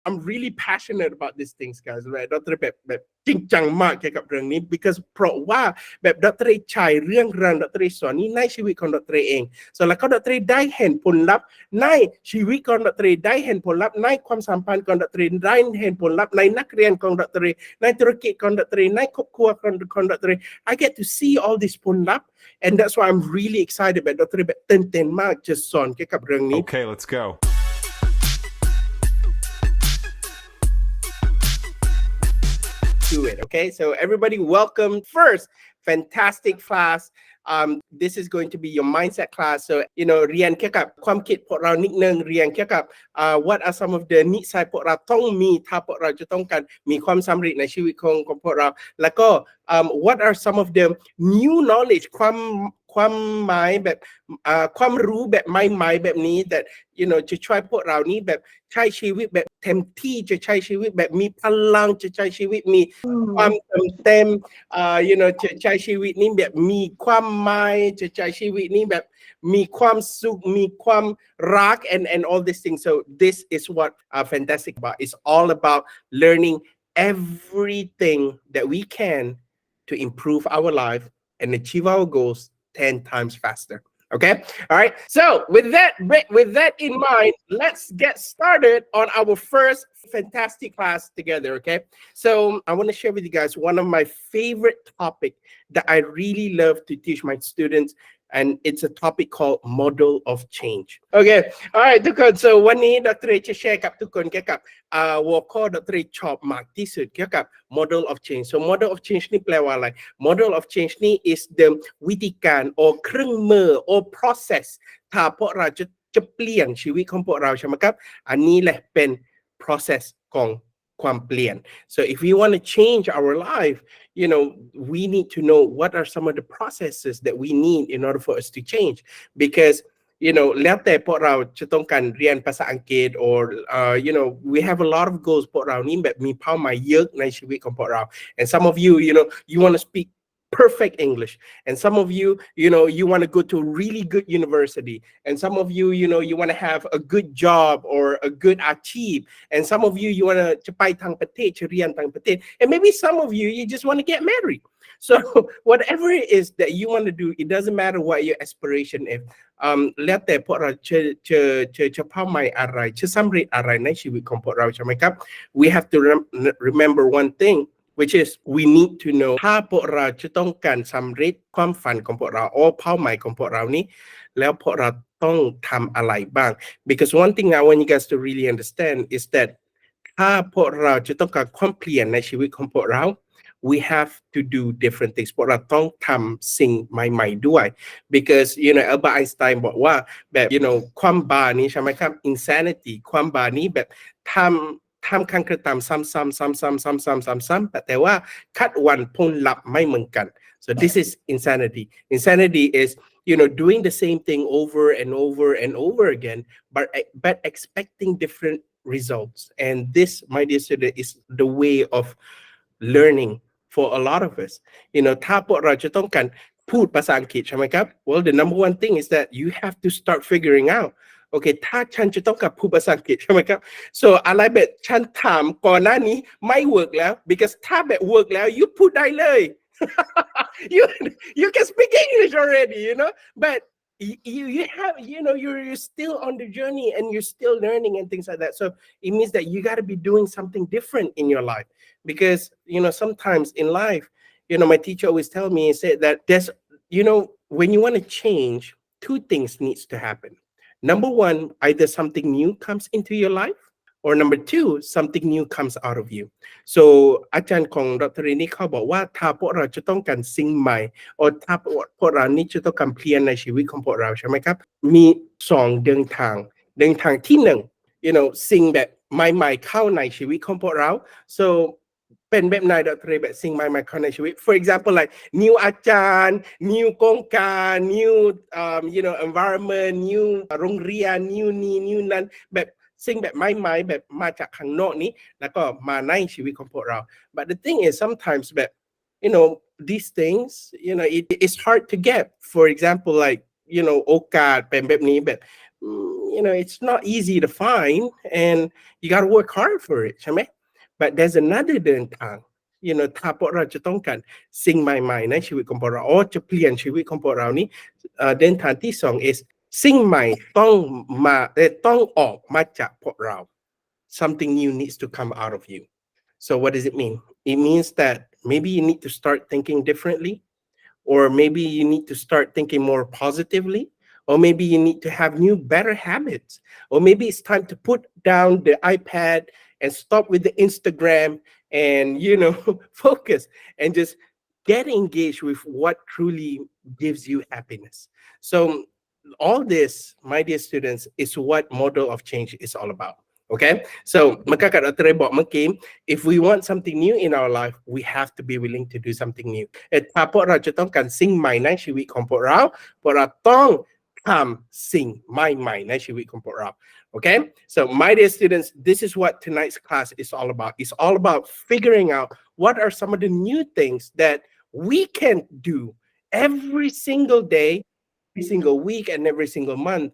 I'm really passionate about these things guys แบบดรแบบจริงจังมากเกี่ยวกับเรื่องนี้ because เพราะว่าแบบดรใช้เรื่องราวดรสอนนี้ในชีวิตของดรเองส่วนแล้วก็ดรได้เห็นผลลัพธ์ในชีวิตของดรได้เห็นผลลัพธ์ในความสัมพันธ์ของดรได้เห็นผลลัพธ์ในนักเรียนของดรในธุรกิจของดรในครอบครัวของดร I get to see all this ผลลัพธ์ and that's why I'm really excited แบบดรแบบตื่นเต้นมากจะสอนเกี่ยวกับเรื่องนี้ Okay, let's go. Do it. Okay, so everybody welcome first fantastic class. This is going to be your mindset class. So เรียนเกี่ยวกับความคิดพวกเรานิดนึงเรียนเกี่ยวกับwhat are some of the นิสัยพวกเราต้องมีถ้าพวกเราจะต้องการมีความสำเร็จในชีวิตของพวกเราแล้วก็ what are some of the new knowledge ความหมายแบบความรู้แบบใหม่ๆแบบนี้ that จะช่วยพวกเรานี้แบบใช้ชีวิตแบบเต็มที่จะใช้ชีวิตแบบมีพลังจะใช้ชีวิตมีความเต็มจะใช้ชีวิตนี้แบบมีความหมายจะใช้ชีวิตนี้แบบมีความสุขมีความรัก and all these things. So this is what fantastic about. It's all about learning everything that we can to improve our life and achieve our goals 10 times faster. Okay, all right, so with that in mind, let's get started on our first fantastic class together. Okay, so I want to share with you guys one of my favorite topic that I really love to teach my students, and it's a topic called model of change. Okay, all right ทุกคน so วันนี้ดรจะแชร์กับทุกคนเกี่ยวกับหัวข้อดรชอบมากที่สุดเกี่ยวกับ model of change. So model of change นี่แปลว่าอะไร model of change นี่ is the วิธีการ or เครื่องมือ or process ถ้าพวกเราจะเปลี่ยนชีวิตของพวกเราใช่ไหมครับอันนี้แหละเป็น process ของความเปลี่ยน so if we want to change our life we need to know what are some of the processes that we need in order for us to change becauseแล้วแต่พวกเราจะต้องการเรียนภาษาอังกฤษ or we have a lot of goals พวกเรานี่แบบมีเป้าหมายเยอะในชีวิตของพวกเรา and some of you you want to speak perfect English, and some of you you want to go to a really good university, and some of you you want to have a good job or a good achieve, and some of you want to จะไปต่างประเทศจะเรียนต่างประเทศ and maybe some of you just want to get married. So whatever it is that you want to do, it doesn't matter what your aspiration is. แล้วแต่พวกเราจะเป้าหมายอะไรจะสำเร็จอะไรในชีวิตของพวกเราใช่ไหมครับ we have to remember one thing, which is we need to know ถ้าพวกเราจะต้องการสำเร็จความฝันของพวกเราโอ้เป้าหมายของพวกเรานี้แล้วพวกเราต้องทำอะไรบ้าง because one thing I want you guys to really understand is that ถ้าพวกเราจะต้องการความเปลี่ยนในชีวิตของพวกเรา we have to do different things พวกเราต้องทำสิ่งใหม่ๆด้วย because Albert Einstein บอกว่าแบบความบ้านี้ใช่ไหมครับ insanity ความบ้านี้แบบทำการกระทำซ้ำๆแต่ว่าคัดวันผลลัพธ์ไม่เหมือนกัน so this is insanity is doing the same thing over and over and over again but expecting different results, and this my dear student is the way of learning for a lot of us ถ้าพวกเราจะต้องการพูดภาษาอังกฤษใช่ไหมครับ well the number one thing is that you have to start figuring outโอเคถ้าฉันจะต้องกับพูดภาษาอังกฤษใช่ไหมครับ so อะไรแบบฉันถามก่อนหน้านี้ไม่ work แล้ว because ถ้าแบบ work แล้ว you พูดได้เลย you can speak English already but you have you're still on the journey and you're still learning and things like that, so it means that you got to be doing something different in your life because sometimes in life my teacher always tell me and said that there's when you want to change, two things needs to happen. Number one, either something new comes into your life, or number two, something new comes out of you. So อาจารย์ของดรนี่เขาบอกว่าถ้าพวกเราจะต้องการสิ่งใหม่ or ถ้าพวกเรานี่จะต้องการเปลี่ยนในชีวิตของพวกเราใช่ไหมครับมีสองเดินทางที่หนึ่งสิ่งแบบใหม่ๆเข้าในชีวิตของพวกเรา so เป็นแบบไหนดรแบบสิ่งใหม่ๆเข้าในชีวิต for example like new อาจารย์ new โครงการ new environment new โรงเรียน new นั้นแบบสิ่งแบบใหม่ๆแบบมาจากข้างนอกนี้แล้วก็มาในชีวิตของพวกเรา but the thing is sometimes แบบthese things it's hard to get, for example like โอกาสเป็นแบบนี้แบบ it's not easy to find, and you got to work hard for it ใช่ไหม but there's another เดินทาง ถ้าพวกเราจะต้องการสิ่งใหม่ๆในชีวิตของพวกเราจะเปลี่ยนชีวิตของพวกเรานี้เดินทางที่สอง is สิ่งใหม่ต้องออกมาจากพวกเรา something new needs to come out of you. So what does it mean? It means that maybe you need to start thinking differently, or maybe you need to start thinking more positively, or maybe you need to have new better habits, or maybe it's time to put down the iPad and stop with the Instagram and focus and just get engaged with what truly gives you happiness. So all this, my dear students, is what model of change is all about. Okay, so maka kat Dr.บอกเมื่อกี้ if we want something new in our life, we have to be willing to do something new. ถ้าพวกเราจะต้องการสิ่งใหม่ในชีวิตของพวกเราต้องทำสิ่งใหม่ๆในชีวิตของพวกเรา Okay, so my dear students, this is what tonight's class is all about. It's all about figuring out what are some of the new things that we can do every single day, every single week, and every single month,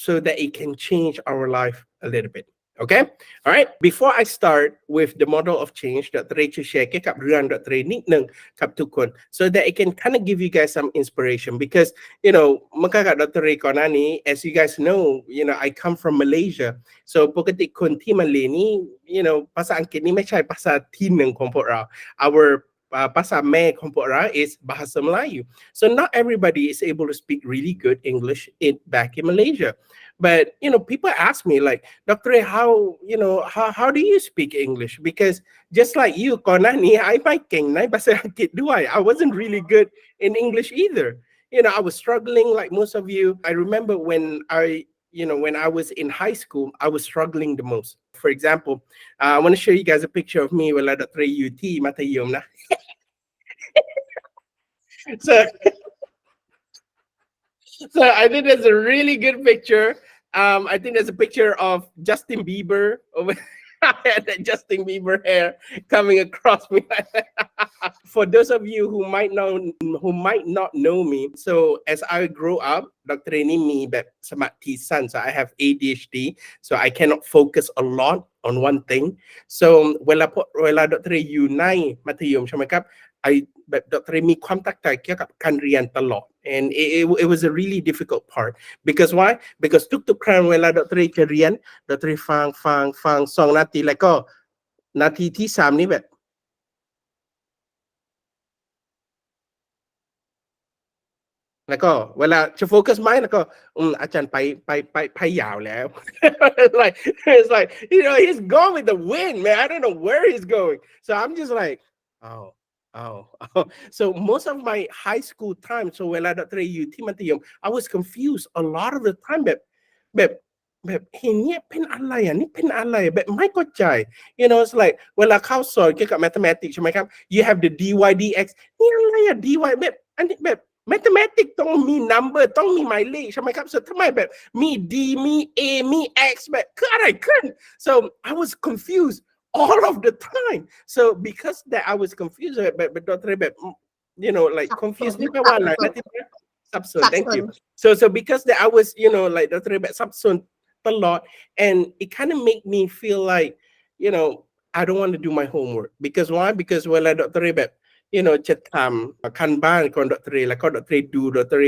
so that it can change our life a little bit. Okay, all right. Before I start with the model of change, Dr. Ray จะ share เกี่ยวกับเรื่อง Dr. Ray นิดนึงครับทุกคน so that it can kind of give you guys some inspiration, because เมื่อกี้กับ Dr. Ray ก่อนหน้านี้ as you guys know, I come from Malaysia, so ปกติคนที่มาเลนี่ ภาษาอังกฤษนี่ไม่ใช่ภาษาที่หนึ่งของพวกเรา our ภาษาแม่ของพวกเรา is bahasa Melayu, so not everybody is able to speak really good English back in Malaysia. But people ask me like, Dr. Ray, how do you speak English? Because just like you, ก่อนหน้านี้ I ไม่เก่งในภาษาอังกฤษด้วย I wasn't really good in English either. I was struggling like most of you. I remember when I was in high school, I was struggling the most. For example, I want to show you guys a picture of me เวลา Dr. Ray อยู่ที่มัธยมนะ So I think that's a really good picture. I think there's a picture of Justin Bieber over. I had that Justin Bieber hair coming across me. For those of you who might not know me, so as I grow up, Dr. Ray นี่มีแบบสมาธิสั้น so I have ADHD, so I cannot focus a lot on one thing. So เวลา Dr. Ray อยู่ในมัธยมใช่ไหมครับ แบบ Dr. Ray มีความตั้งใจเกี่ยวกับการเรียนตลอด and it was a really difficult part. Because why? Because ทุกๆครั้งเวลา Dr. Ray จะเรียน Dr. Ray ฟัง2 นาทีแล้วก็นาทีที่3นี้แบบแล้วก็เวลาจะโฟกัสไหมแล้วก็อาจารย์ไปยาวแล้ว it's like he's going with the wind, man. I don't know where he's going, so I'm just like oh. So most of my high school time, so เวลา Dr. Ray อยู่ที่มัธยม I was confused a lot of the time แบบเห็นเนี่ยเป็นอะไรนี่เป็นอะไรแบบไม่เข้าใจ it's like เวลาเข้าสอนเกี่ยวกับ mathematics ใช่ไหมครับ you have the dy dx นี่อะไรdy แบบอันนี้แบบ mathematics ต้องมี number ต้องมีหมายเลขใช่ไหมครับ so ทำไมแบบมี d มี a มี x แบบคืออะไรขึ้น so I was confused all of the time. So because that I was confused, but Dr. Ray แบบ like confused นี่แปลว่าอะไรนะที่สับสน thank you. So because that I was like Dr. Ray แบบสับสนตลอด and it kind of make me feel like I don't want to do my homework. Because why? Because เวลา Dr. Ray แบบจะทำคันบ้านของ Dr. Ray แล้วก็ Dr. Ray ดู Dr.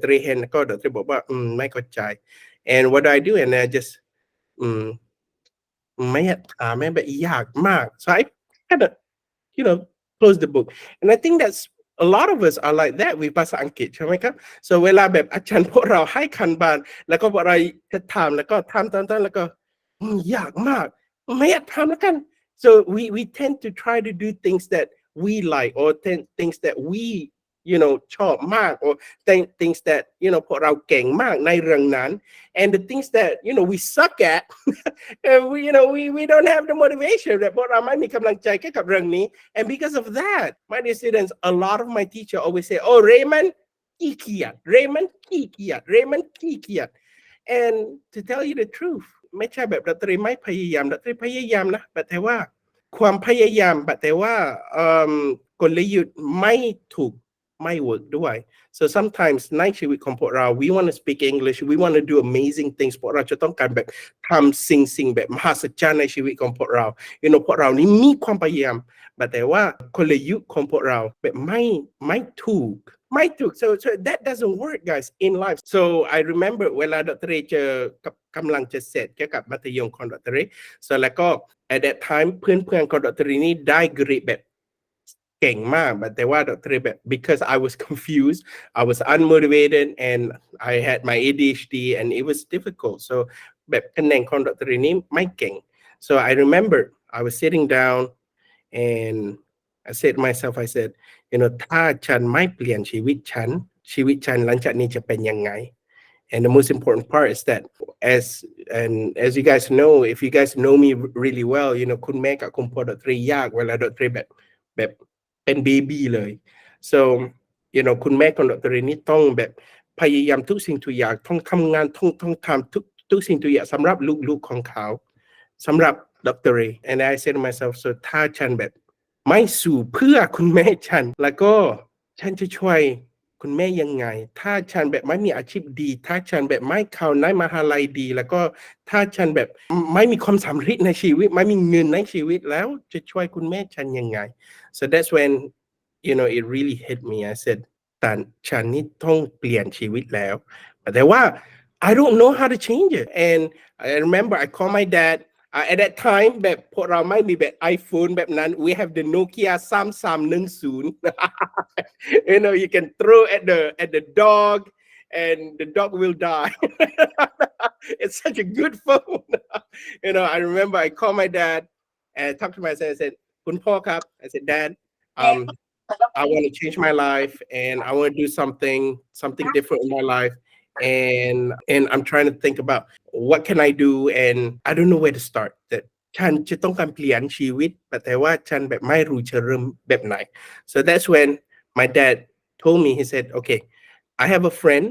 Ray เห็นแล้วก็ Dr. Ray บอกว่าไม่เข้าใจ and what do I do? And I just ไม่อยากถามแบบยากมาก so I kind of close the book, and I think that's a lot of us are like that with ภาษาอังกฤษใช่ไหมครับ so เวลาแบบอาจารย์พวกเราให้คันบ้านแล้วก็บอกอะไรจะทำแล้วก็ทำแล้วก็ยากมากไม่อยากทำแล้วกัน so we tend to try to do things that we like, or things that weชอบมาก or things that พวกเราเก่งมากในเรื่องนั้น and the things that we suck at and we don't have the motivation แต่พวกเราไม่มีกำลังใจเกี่ยวกับเรื่องนี้ and because of that, my dear students, a lot of my teacher always say, oh Raymond ขี้เกียจ Raymond ขี้เกียจ and to tell you the truth ไม่ใช่แบบดรไม่พยายามดรพยายามนะแต่ว่าความพยายามแต่ว่ากลยุทธ์ไม่ถูก ไม่ work ด้วย so sometimes ในชีวิตของพวกเรา we want to speak English we want to do amazing things พวกเราจะต้องการแบบทำสิ่งแบบมหัศจรรย์ในชีวิตของพวกเรา พวกเรานี่มีความพยายามแต่ว่ากลยุทธ์ของพวกเราแบบไม่ถูก so that doesn't work guys in life so I remember เวลาดรเจอกำลังจะเสร็จเกี่ยวกับมัธยมของดรso แล้วก็ at that time เพื่อนของดรนี่ได้เกรดแบบเก่งมากแต่ว่าดรแบบ because I was confused I was unmotivated and I had my ADHD and it was difficult so แบบคะแนนของดรนี่ไม่เก่ง so I remember I was sitting down and I said to myself I said ถ้าฉันไม่เปลี่ยนชีวิตฉันหลังจากนี้จะเป็นยังไง and the most important part is that as you guys know if you guys know me really well คุณแม่กับคุณพ่อดรยากเวลาดรแบบเป็นเบบี้เลย so คุณแม่ของดรนี่ต้องแบบพยายามทุกสิ่งทุกอย่างต้องทำงานต้องทำทุกสิ่งทุกอย่างสำหรับลูกๆของเขาสำหรับดร and I said to myself so ถ้าฉันแบบไม่สู้เพื่อคุณแม่ฉันแล้วก็ฉันจะช่วยคุณแม่ยังไงถ้าฉันแบบไม่มีอาชีพดีถ้าฉันแบบไม่เข้าในมหาลัยดีแล้วก็ถ้าฉันแบบไม่มีความสำเร็จในชีวิตไม่มีเงินในชีวิตแล้วจะช่วยคุณแม่ฉันยังไง so that's when it really hit me I said แต่ฉันนี่ต้องเปลี่ยนชีวิตแล้วแต่ว่า I don't know how to change it and I remember I called my dad at that time แบบพวกเราไม่มีแบบ iPhone แบบนั้น we have the Nokia 3310 you can throw at the dog and the dog will die it's such a good phone I remember I called my dad and talked to my dad I said คุณพ่อครับ I said dad I want to change my life and I want to do something different in my life and I'm trying to think about what can I do and I don't know where to start that ฉันจะต้องการเปลี่ยนชีวิตแต่ว่าฉันแบบไม่รู้จะเริ่มแบบไหน so that's when my dad told me he said okay I have a friend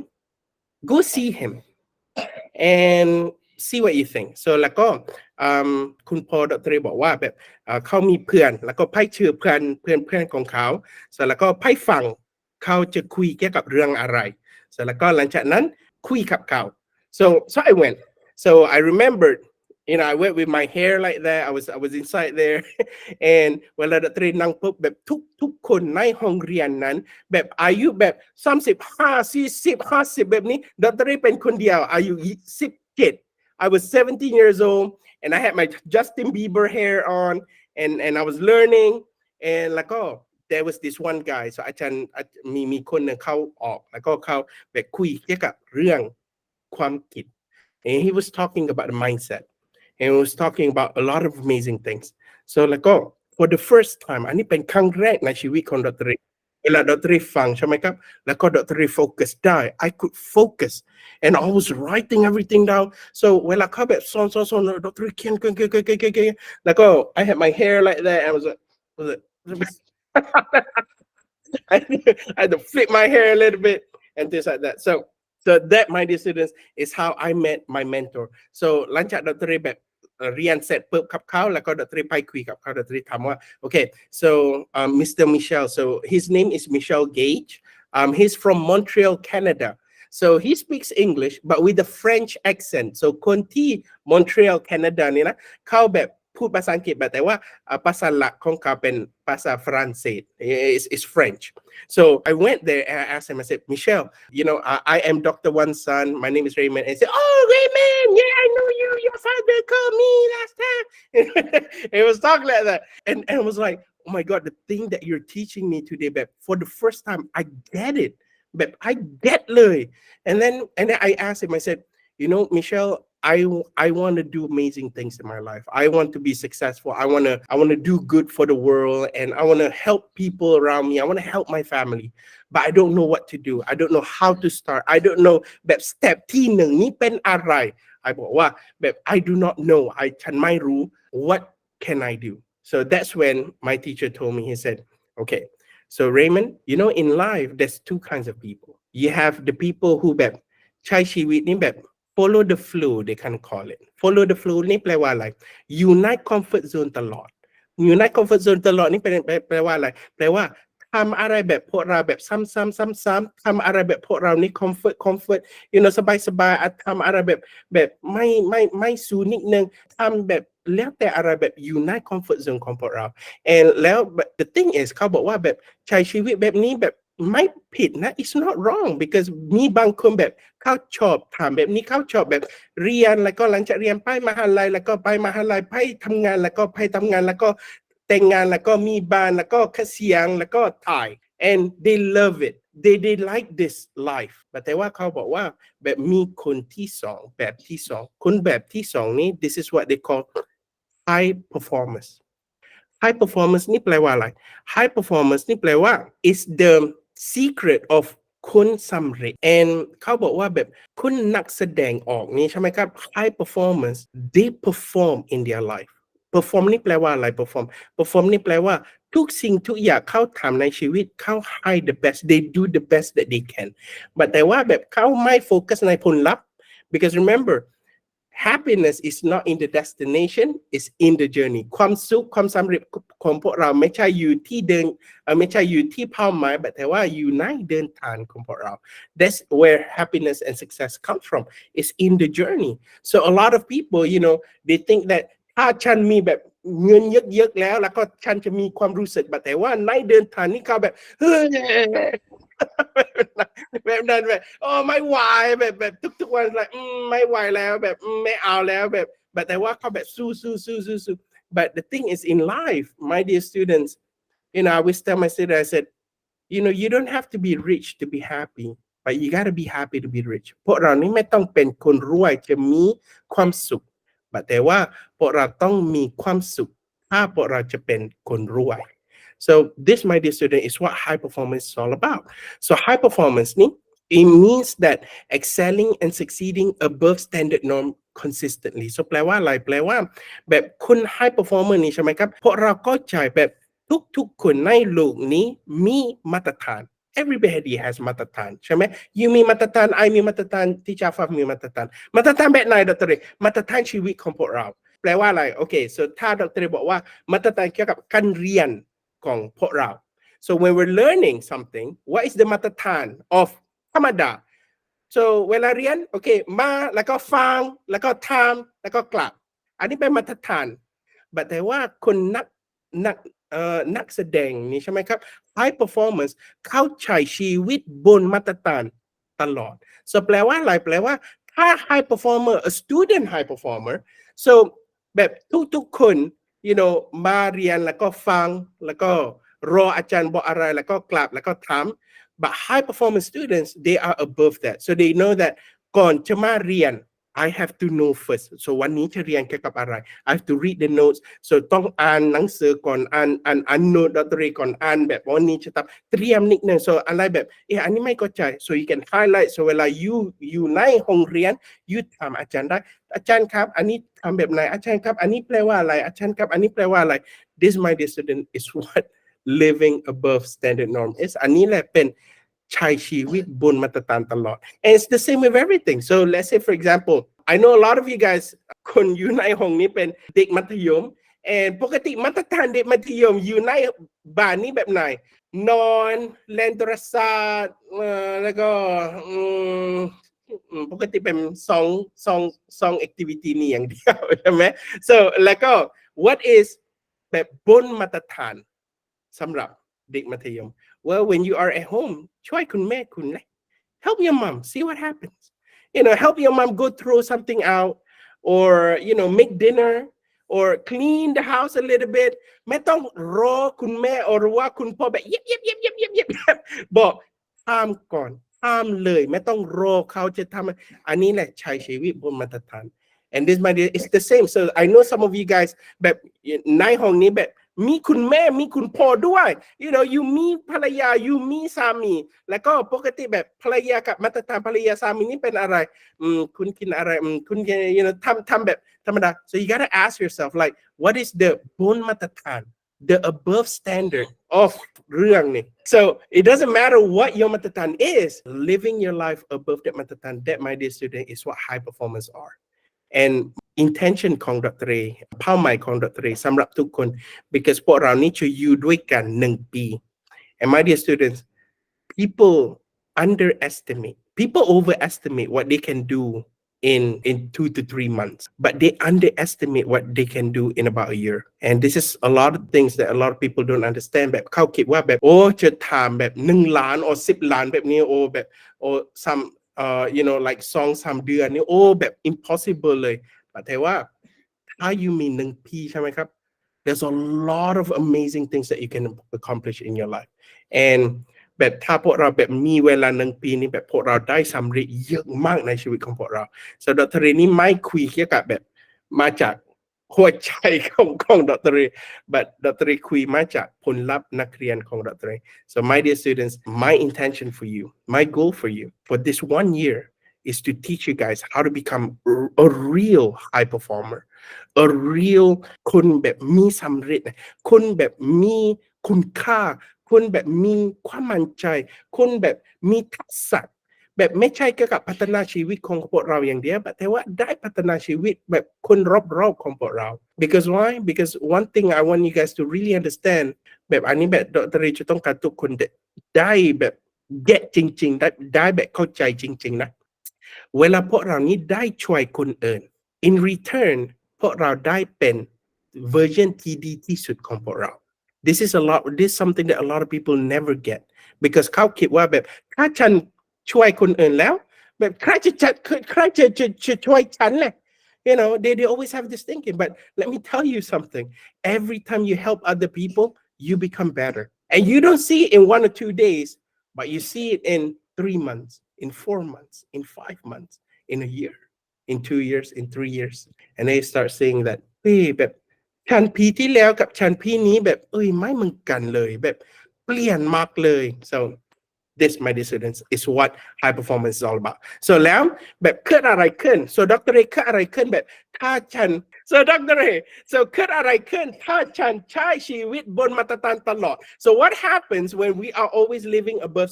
go see him and see what you think so แล้วก็คุณพ่อดรบอกว่าแบบเขามีเพื่อนแล้วก็ไพ่เชื่อเพื่อนของเขา so แล้วก็ไพ่ฟังเขาจะคุยเกี่ยวกับเรื่องอะไร so แล้วก็หลังจากนั้นคุยกับเขา so I went so I remembered I went with my hair like that I was inside there and เวลาดรนั่งปุ๊บแบบทุกคนในห้องเรียนนั้นแบบอายุแบบ35 40 50แบบนี้ดรเป็นคนเดียวอายุ17 I was 17 years old and I had my Justin Bieber hair on and I was learning and แล้วก็ there was this one guy so อาจารย์มีคนหนึ่งเข้าออกแล้วก็เขาแบบคุยเกี่ยวกับเรื่องความคิด and he was talking about the mindset and he was talking about a lot of amazing things so แล้วก็ for the first time อันนี้เป็นครั้งแรกในชีวิตของดรเวลาดรฟังใช่ไหมครับแล้วก็ดรโฟกัสได้ I could focus and I was writing everything down so เวลาเขาแบบสอนดรเขียนแล้วก็ I had my hair like that and I was like I had to flip my hair a little bit and things like that so that my dear students is how I met my mentor so หลังจากดรแบบเรียนเสร็จปุ๊บกับเขาแล้วก็ดรไปคุยกับเขาดรถามว่า okay so Mr. Michel so his name is Michel Gage he's from Montreal Canada so he speaks English but with a French accent so คนที่ Montreal Canada นี่นะเขาแบบพูดภาษาอังกฤษแต่ว่าภาษาหลักของเขาเป็นภาษาฝรั่งเศส is French so I went there and I asked him I said Michel I am Dr. One's son my name is Raymond and he said oh Raymond yeah I know you your father called me last time it was talking like that and I was like oh my god the thing that you're teaching me today แบบ for the first time I get it แบบ I get เลย and then I asked him I said Michel I want to do amazing things in my life. I want to be successful. I want to do good for the world and I want to help people around me. I want to help my family. But I don't know what to do. I don't know how to start. I don't know แบบ step ที่หนึ่งนี้เป็นอะไร I บอกว่าแบบ I do not know. ฉันไม่รู้ What can I do? So that's when my teacher told me, he said, okay, so Raymond, in life, there's two kinds of people. You have the people who แบบใช้ชีวิตนี้แบบfollow the flow they can call it follow the flow นี่แปลว่าอะไรอยู่ใน comfort zone ตลอดอยู่ใน comfort zone ตลอดนี่แปลว่าอะไรแปลว่า ทำอะไรแบบพวกเราแบบซ้ำๆๆๆทำอะไรแบบพวกเรานี่ comfort you know สบายๆทำอะไรแบบไม่สู้นิดนึงทำแบบแล้วแต่อะไรแบบอยู่ใน comfort zone ของพวกเรา and แล้ว the thing is เขาบอกว่าแบบใช้ชีวิตแบบนี้แบบไม่ผิดนะ it's not wrong because มีบางคนแบบเขาชอบทำแบบนี้เขาชอบแบบเรียนแล้วก็หลังจากเรียนไปมหาลัยแล้วก็ไปมหาลัยไปทำงานแล้วก็ไปทำงานแล้วก็แต่งงานแล้วก็มีบ้านแล้วก็เกษียณแล้วก็ตาย and they love it they like this life แต่ว่าเขาบอกว่าแบบมีคนที่สองแบบที่สองคนแบบที่สองนี้ this is what they call high performance high performance นี่แปลว่าอะไร high performance นี่แปลว่า is the secret of คนสำเร็จ and เขาบอกว่าแบบคนนักแสดงออกนี่ใช่ไหมครับ high performance they perform in their life perform นี่แปลว่าอะไร perform นี่แปลว่าทุกสิ่งทุกอย่างเขาทำในชีวิตเขาให้ the best they do the best that they can แต่ว่าแบบเขาไม่โฟกัสในผลลัพธ์ because remember happiness is not in the destination it's in the journey ความสุขความสำเร็จของพวกเราไม่ใช่อยู่ที่เดินไม่ใช่อยู่ที่เป้าหมายแต่ว่าอยู่ในเดินทางของพวกเรา that's where happiness and success comes from it's in the journey so a lot of people you know they think that ถ้าฉันมีแบบเงินเยอะๆแล้วก็ฉันจะมีความรู้สึกแต่ว่าในเดินทางนี่เขาแบบเฮ้ยแบบนั้นแบบโอ้ไม่ไหวแบบทุกๆวันแบบไม่ไหวแล้วแบบไม่เอาแล้วแบบแต่ว่าเขาแบบสู้ but the thing is in life my dear students you know I always tell my students I said you know you don't have to be rich to be happy but you got to be happy to be rich พวกเรานี่ไม่ต้องเป็นคนรวยจะมีความสุขแต่ว่าพวกเราต้องมีความสุขถ้าพวกเราจะเป็นคนรวย so this my dear student is what high performance is all about so high performance นี่ it means that excelling and succeeding above standard norm consistently so แปลว่าอะไรแปลว่าแบบคุณ high performer นี่ใช่ไหมครับพวกเราก็ใจแบบทุกคนในโลกนี้มีมาตรฐาน everybody has มาตรฐานใช่ไหม you มีมาตรฐาน I มีมาตรฐานที่จาฟ้ามีมาตรฐานแบบไหนดร.มาตรฐานชีวิตของพวกเราแปลว่าอะไรโอเค so ถ้าดร.บอกว่ามาตรฐานเกี่ยวกับการเรียนของพวกเรา so when we're learning something what is the มาตรฐาน of ธรรมดา so เวลาเรียนโอเคมาแล้วก็ฟังแล้วก็ทำแล้วก็กลับอันนี้เป็นมาตรฐานแต่ว่าคนนักแสดงนี่ใช่ไหมครับ high performance เข้าใช้ชีวิตบนมาตรฐานตลอด so แปลว่าอะไรแปลว่าถ้า high performer a student high performer so แบบทุกคน you know มาเรียนแล้วก็ฟังแล้วก็รออาจารย์บอกอะไรแล้วก็กลับแล้วก็ทำ but high performance students they are above that so they know that ก่อนจะมาเรียน I have to know first so วันนี้จะเรียนเกี่ยวกับอะไร I have to read the notes so ต้องอ่านหนังสือก่อนอ่านโน้ตดนตรีก่อนอ่านแบบวันนี้จะต้องเตรียมนิดนึง so อะไรแบบอันนี้ไม่เข้าใจ so you can highlight so เวลาอยู่ในห้องเรียนถามอาจารย์ได้อาจารย์ครับอันนี้ทำแบบไหนอาจารย์ครับอันนี้แปลว่าอะไรอาจารย์ครับอันนี้แปลว่าอะไร this my dear student is what living above standard norm is อันนี้แหละเป็นใช้ชีวิตบนมาตรฐานตลอด and it's the same with everything so let's say for example I know a lot of you guys คนอยู่ในห้องนี้เป็นเด็กมัธยม and ปกติมาตรฐานเด็กมัธยมอยู่ในบ้านนี้แบบไหนนอนเล่นโทรศัพท์แล้วก็ปกติเป็นสอง activity นี้อย่างเดียวใช่ไหม so แล้วก็ what is แบบบนมาตรฐานสำหรับเด็กมัธยม well when you are at home ช่วยคุณแม่คุณเลย help your mom see what happens you know help your mom go throw something out or you know make dinner or clean the house a little bit ไม่ต้องรอคุณแม่หรือว่าคุณพ่อแบบเย็บบอกทำก่อนทำเลยไม่ต้องรอเขาจะทำอันนี้แหละใช้ชีวิตบนมาตรฐาน and this my dear it's the same so I know some of you guys แบบในห้องนี้แบบมีคุณแม่มีคุณพ่อด้วย you know you มีภรรยา you มีสามีแล้วก็ปกติแบบภรรยากับมาตรฐานภรรยาสามีนี่เป็นอะไรคุณกินอะไรคุณ you know ทำแบบธรรมดา so you gotta ask yourself like what is the บนมาตรฐาน the above standard of เรื่องนี้ so it doesn't matter what your มาตรฐาน is living your life above that มาตรฐาน that my dear student is what high performance are and intention ของดร.เป้าหมายของดร.สำหรับทุกคน because พวกเรานี่จะอยู่ด้วยกัน1 ปี and my dear students, people overestimate what they can do in 2 to 3 months, but they underestimate what they can do in about a year. And this is a lot of things that a lot of people don't understand. แบบเขาคิดว่าแบบโอ้จะทำแบบ1 ล้านor10 ล้านแบบนี้โอ้แบบโอ้ some like 2-3 เดือนนี่โอ้แบบ impossible เลยแต่ว่าถ้า you มี1 ปีใช่ไหมครับ there's a lot of amazing things that you can accomplish in your life. and แบบถ้าพวกเราแบบมีเวลา1 ปีนี้แบบพวกเราได้สำเร็จเยอะมากในชีวิตของพวกเรา so ดร.นี้ไม่คุยเกี่ยวกับแบบมาจากหัวใจของดร. but ดร.คุยมาจากผลลัพธ์นักเรียนของดร. so my dear students, my intention for you, my goal for you for this 1 year is to teach you guys how to become a real high performer, a real คนแบบมีสำเร็จคนแบบมีคุณค่าคนแบบมีความมั่นใจคนแบบมีทักษะแบบไม่ใช่เกี่ยวกับพัฒนาชีวิตของพวกเราอย่างเดียวแต่ว่าได้พัฒนาชีวิตแบบคนรอบๆของพวกเรา because why? Because one thing I want you guys to really understand แบบอันนี้แบบดร.จะต้องการทุกคนได้แบบ get จริงๆได้แบบเข้าใจจริงๆนะเวลาพวกเรานี้ได้ช่วยคนอื่น in return พวกเราได้เป็น version ที่ดีที่สุดของพวกเรา this is something that a lot of people never get because เขาคิดว่าแบบถ้าฉันช่วยคนอื่นแล้วแบบใครจะช่วยฉันแหละ they always have this thinking, but let me tell you something. Every time you help other people, you become better, and you don't see it in 1 or 2 days, but you see it in 3 months, in 4 months, in 5 months, in a year, in 2 years, in 3 years, and they start saying that เฮ้ยแบบฉันปีที่แล้วกับฉันปีนี้แบบไม่เหมือนกันเลยแบบเปลี่ยนมากเลย so this, my dear students, is what high performance is all about. so แล้วแบบเกิดอะไรขึ้น so ดร.เกิดอะไรขึ้นแบบถ้าฉัน so ดร.so เกิดอะไรขึ้นถ้าฉันใช้ชีวิตบนมาตรฐานตลอด so what happens when we are always living above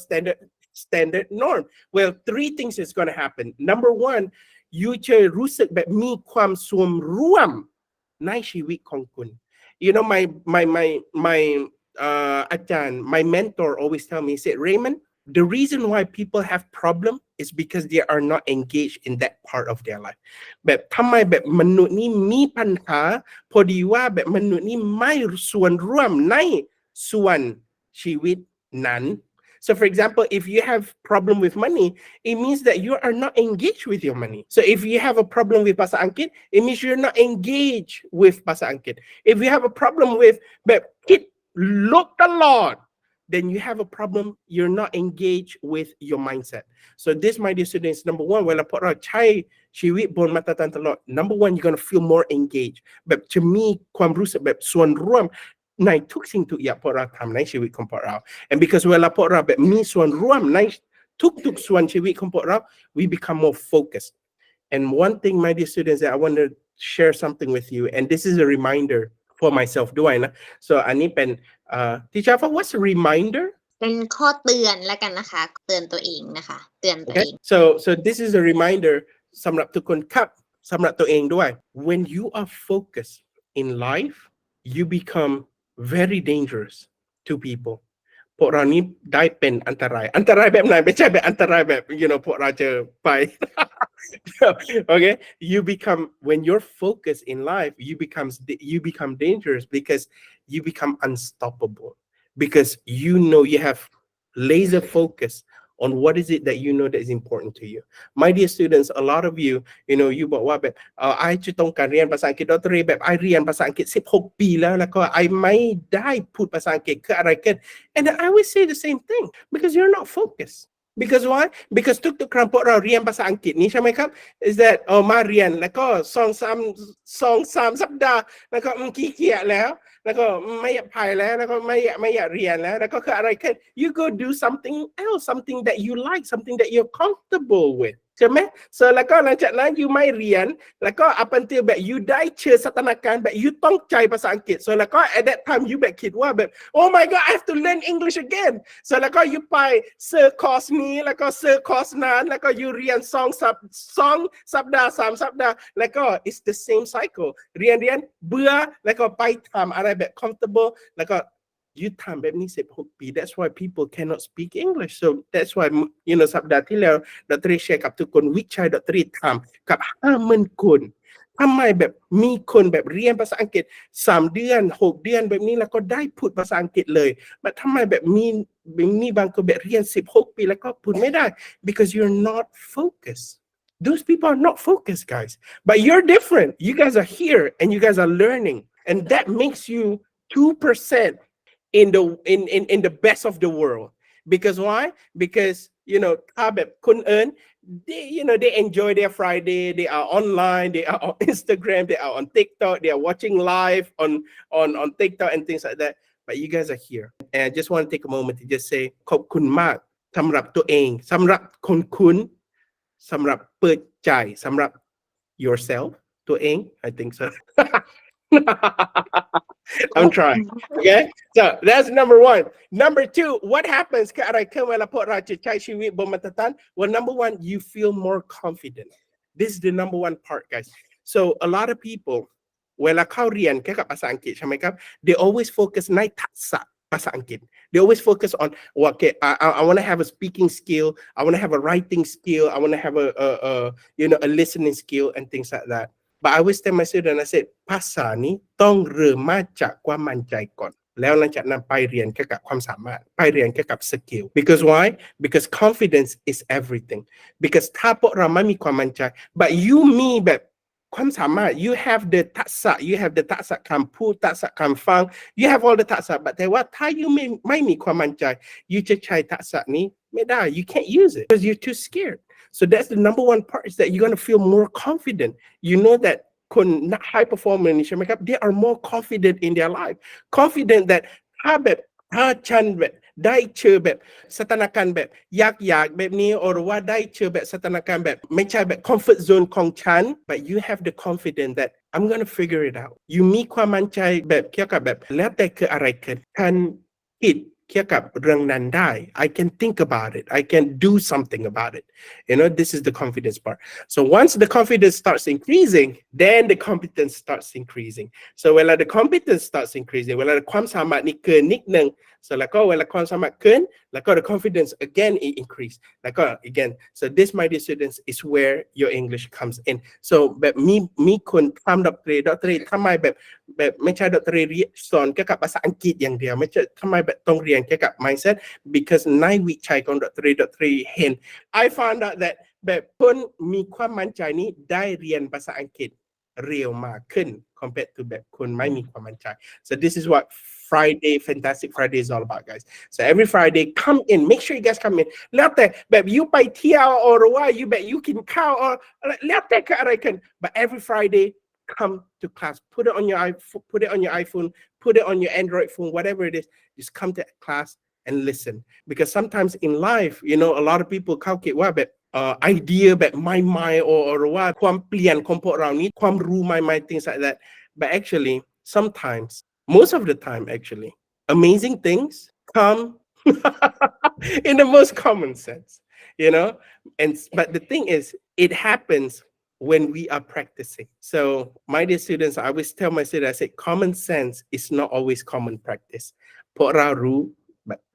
standard norm? well, 3 things is going to happen. Number 1, you จะรู้สึกแบบมีความส่วนร่วมในชีวิตของคุณ myอาจารย์ my mentor always tell me, he said, Raymond, the reason why people have problem is because they are not engaged in that part of their life. แบบทำไมแบบมนุษย์นี่มีปัญหาพอดีว่าแบบมนุษย์นี่ไม่ส่วนร่วมในส่วนชีวิตนั้น so for example, if you have problem with money, it means that you are not engaged with your money. so if you have a problem with ภาษาอังกฤษ it means you're not engaged with ภาษาอังกฤษ if you have a problem with แบบคิดลบตลอดthen you have a problem. You're not engaged with your mindset. So this, my dear students, number 1, เวลาพวกเราใช้ชีวิตบนมาตรฐานตลอด number 1, you're going to feel more engaged แบบจะมีความรู้สึกแบบส่วนร่วมในทุกสิ่งทุกอย่างพวกเราทำในชีวิตของพวกเรา and because เวลาพวกเราแบบมีส่วนร่วมในทุกส่วนชีวิตของพวกเรา we become more focused. and one thing, my dear students, that I want to share something with you, and this is a reminder for myself ด้วยนะ so อันนี้เป็นteacher, what's a reminder? เป็นข้อเตือนแล้วกันนะคะเตือนตัวเองนะคะเตือนตัวเอง so this is a reminder สำหรับทุกคนครับสำหรับตัวเองด้วย when you are focused in life you become very dangerous to people พวกเรานี้ได้เป็นอันตรายแบบไหนไม่ใช่แบบอันตรายแบบ พวกเราเจอไป okay, when you're focused in life, you become dangerous because you become unstoppable because you have laser focus on what is it that that is important to you. My dear students, a lot of you, you บอกว่าแบบไอจะต้องการเรียนภาษาอังกฤษดร.แบบไอเรียนภาษาอังกฤษ16 ปีแล้วก็ไอไม่ได้พูดภาษาอังกฤษคืออะไรกัน and I always say the same thing because you're not focused. because why? because ทุกครั้งพวกเราเรียนภาษาอังกฤษนี้ใช่ไหมครับ is that มาเรียนแล้วก็2-3 สัปดาห์แล้วก็ขี้เกียจแล้วก็ไม่อยากไปแล้วก็ไม่อยากเรียนแล้วก็คืออะไรขึ้น you go do something else, something that you like, something that you're comfortable with ใช่ไหม so แล้วก็หลังจากนั้น you ไม่เรียนแล้วก็ up until แบบ you ได้เจอสถานการณ์แบบ you ต้องใจภาษาอังกฤษ so แล้วก็ at that time you แบบคิดว่าแบบ oh my god I have to learn English again so แล้วก็ you ไปเซอร์คอร์สนี้แล้วก็เซอร์คอร์สนั้นแล้วก็ you เรียน2 สัปดาห์ 3 สัปดาห์แล้วก็ it's the same cycle เรียนเบื่อแล้วก็ไปทำอะไรแบบ comfortable แล้วก็ you ทำแบบนี้16 ปี that's why people cannot speak English so that's why สัปดาห์ที่แล้วดร.แชร์กับทุกคนวิชัยดร.ทำกับ 50,000 คนทำไมแบบมีคนแบบเรียนภาษาอังกฤษ3 เดือน 6 เดือนแบบนี้แล้วก็ได้พูดภาษาอังกฤษเลยแต่ทำไมแบบมีบางคนแบบเรียน16 ปีแล้วก็พูดไม่ได้ because you're not focused those people are not focused guys but you're different you guys are here and you guys are learning and that makes you 2% in the best of the world because why because ถ้าแบบคนอื่นthey enjoy their Friday they are online they are on Instagram they are on TikTok they are watching live on TikTok and things like that but you guys are here and I just want to take a moment to just say ขอบคุณมากสำหรับตัวเองสำหรับคนคุณสำหรับเปิดใจสำหรับ yourself ตัวเอง I think so I'm trying okay so that's number 1 number 2 what happens คืออะไรขึ้นเวลาพวกเราจะใช้ชีวิตบนมาตรฐาน well number 1 you feel more confident this is the number 1 part guys so a lot of people เวลาเข้าเรียนเกี่ยวกับภาษาอังกฤษใช่ไหมครับ they always focus ในทักษะภาษาอังกฤษ they always focus on okay I want to have a speaking skill I want to have a writing skill I want to have a listening skill and things like that but I always tell my student I said ภาษานี้ต้องเริ่มมาจากความมั่นใจก่อนแล้วหลังจากนั้นไปเรียนเกี่ยวกับความสามารถไปเรียนเกี่ยวกับ skill because why because confidence is everything because ถ้าพวกเราไม่มีความมั่นใจ but you มีแบบความสามารถ you have the ทักษะ you have the ทักษะคำพูดทักษะคำฟัง you have all the ทักษะ but แต่ว่าถ้า you ไม่มีความมั่นใจ you จะใช้ทักษะนี้ไม่ได้ you can't use it because you're too scared so that's the number 1 part is that you're going to feel more confident you know that คน high performer นี่ใช่ไหมครับ they are more confident in their life confident that ถ้าฉันแบบได้เจอแบบสถานการณ์แบบยากๆแบบนี้หรือว่าได้เจอแบบสถานการณ์แบบไม่ใช่แบบ comfort zone ของฉัน but you have the confidence that I'm gonna figure it out you มีความมั่นใจแบบเกี่ยวกับแบบแล้วแต่คืออะไรเกิดฉันคิดเกี่ยวกับเรื่องนั้นได้ I can think about it I can do something about it this is the confidence part so once the confidence starts increasing then the competence starts increasing so เวลา the competence starts increasing เวลาความสามารถนี่เกินนิดนึง so แล้วก็เวลาความสามารถขึ้นแล้วก็ the confidence again it increase แล้วก็ again so this my dear students is where your English comes in so แบบมีคนทำดร.ทำไมแบบไม่ใช่ดร.สอนเกี่ยวกับภาษาอังกฤษอย่างเดียวไม่ใช่ทำไมแบบต้องเรียนเกี่ยวกับ mindset because ในวิจัยของดร.เห็น I found out that แบบคนมีความมั่นใจนี้ได้เรียนภาษาอังกฤษเร็วมากขึ้น compared to แบบคนไม่มีความมั่นใจ so this is what Friday Fantastic Friday is all about guys so every Friday come in make sure you guys come in แล้วแต่แบบยูไปเที่ยวหรือว่ายูแบบยูกินข้าวแล้วแต่คืออะไรกัน but every Friday come to class put it on your iPhone put it on your Android phone whatever it is just come to class and listen because sometimes in life a lot of people เข้าคิดว่าแบบidea แบบใหม่ๆหรือว่าความเปลี่ยนของพวกเรานี้ความรู้ใหม่ๆ things like that but actually sometimes most of the time actually amazing things come in the most common sense but the thing is it happens when we are practicing so my dear students I always tell my students I say common sense is not always common practice พวกเรารู้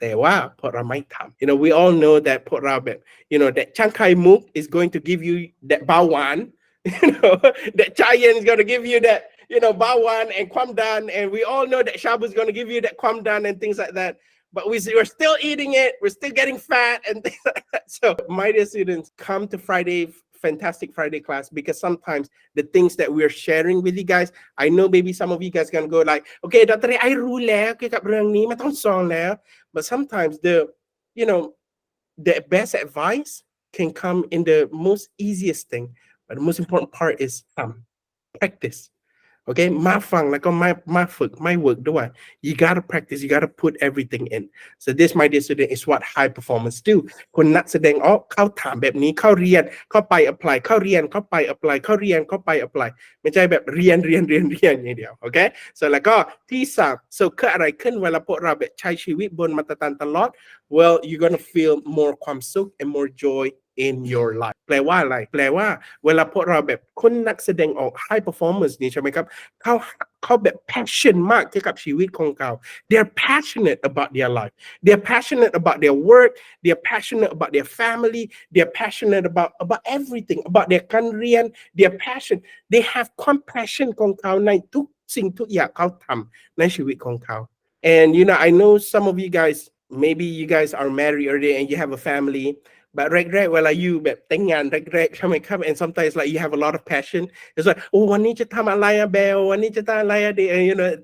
แต่ว่าพวกเราไม่ทำwe all know that พวกเราแบบthat Chiang Kai-mook is going to give you that เบาหวาน that Chayan is going to give you thatเบาหวาน and ความดัน and we all know that Shabu is going to give you that ความดัน and things like that but we're still eating it we're still getting fat and things like that so my dear students come to Fantastic Friday class because sometimes the things that we're sharing with you guys I know maybe some of you guys gonna go like okay Dr. I รู้แล้วเกี่ยวกับเรื่องนี้ไม่ต้องสอนแล้ว but sometimes the best advice can come in the most easiest thing but the most important part is practice okay มาฟังแล้วก็มาฝึกไม่ work ด้วย you gotta practice you gotta put everything in so this my dear student is what high performance do คนนักแสดงเข้าถามแบบนี้เข้าเรียนเข้าไป apply เข้าเรียนเข้าไป apply เข้าเรียนเข้าไป apply ไม่ใช่แบบเรียนอย่างเดียว okay so แล้วก็ที่3 so คืออะไรขึ้นเวลาพวกเราแบบใช้ชีวิตบนมาตรฐานตลอด well you're gonna feel more ความสุข and more joy in your life แปลว่าอะไรแปลว่าเวลาพวกเราแบบคนนักแสดงออก high performance นี่ใช่ไหมครับเขาแบบ passion มากเกี่ยวกับชีวิตของเขา they're passionate about their life they're passionate about their work they're passionate about their family they're passionate about everything about their การเรียน their passion they have compassion ของเขาในทุกสิ่งทุกอย่างเขาทำในชีวิตของเขา and I know some of you guys maybe you guys are married already and you have a family but แรกๆเวลาอยู่แบบแต่งงานแรกๆใช่ไหมครับ and sometimes like you have a lot of passion it's like โอ้วันนี้จะทำอะไรอะเบลวันนี้จะทำอะไรอะเด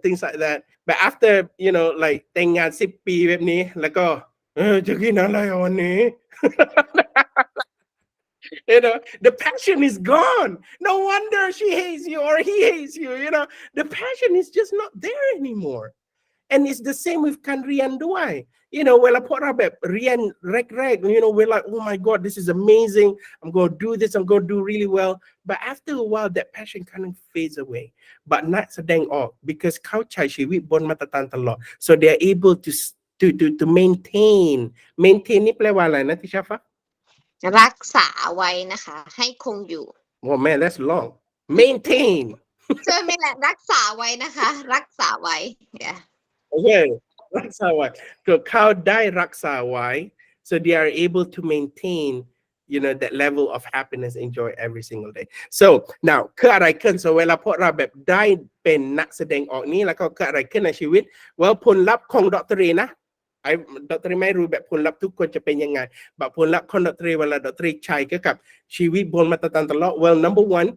things like that but after like แต่งงาน10 ปีแบบนี้แล้วก็จะกินอะไรอะวันนี้ the passion is gone no wonder she hates you or he hates you the passion is just not there anymore and it's the same with การเรียนด้วย เวลาพวกเราแบบเรียนแรกๆwe're like oh my god this is amazing I'm going to do this I'm going to do really well but after a while that passion kind of fades away but นักแสดงออก because เขาใช้ชีวิตบนมาตรฐานตลอด so they're able to maintain นี่แปลว่าอะไรนะที่ชาฟะรักษาไว้นะคะให้คงอยู่ oh man that's long maintain ใช่ไหมแหละรักษาไว้นะคะรักษาไว้ yeah okay รักษาไว้คือเขาได้รักษาไว้ so they are able to maintain that level of happiness and joy every single day so now คืออะไรขึ้น so เวลาพวกเราแบบได้เป็นนักแสดงออกนี้แล้วก็คืออะไรขึ้นในชีวิต well ผลลัพธ์ของดร.นะดร.ไม่รู้แบบผลลัพธ์ทุกคนจะเป็นยังไงแบบผลลัพธ์ของดร.เวลาดร.ใช้เกี่ยวกับชีวิตบนมาตรฐานตลอด well number one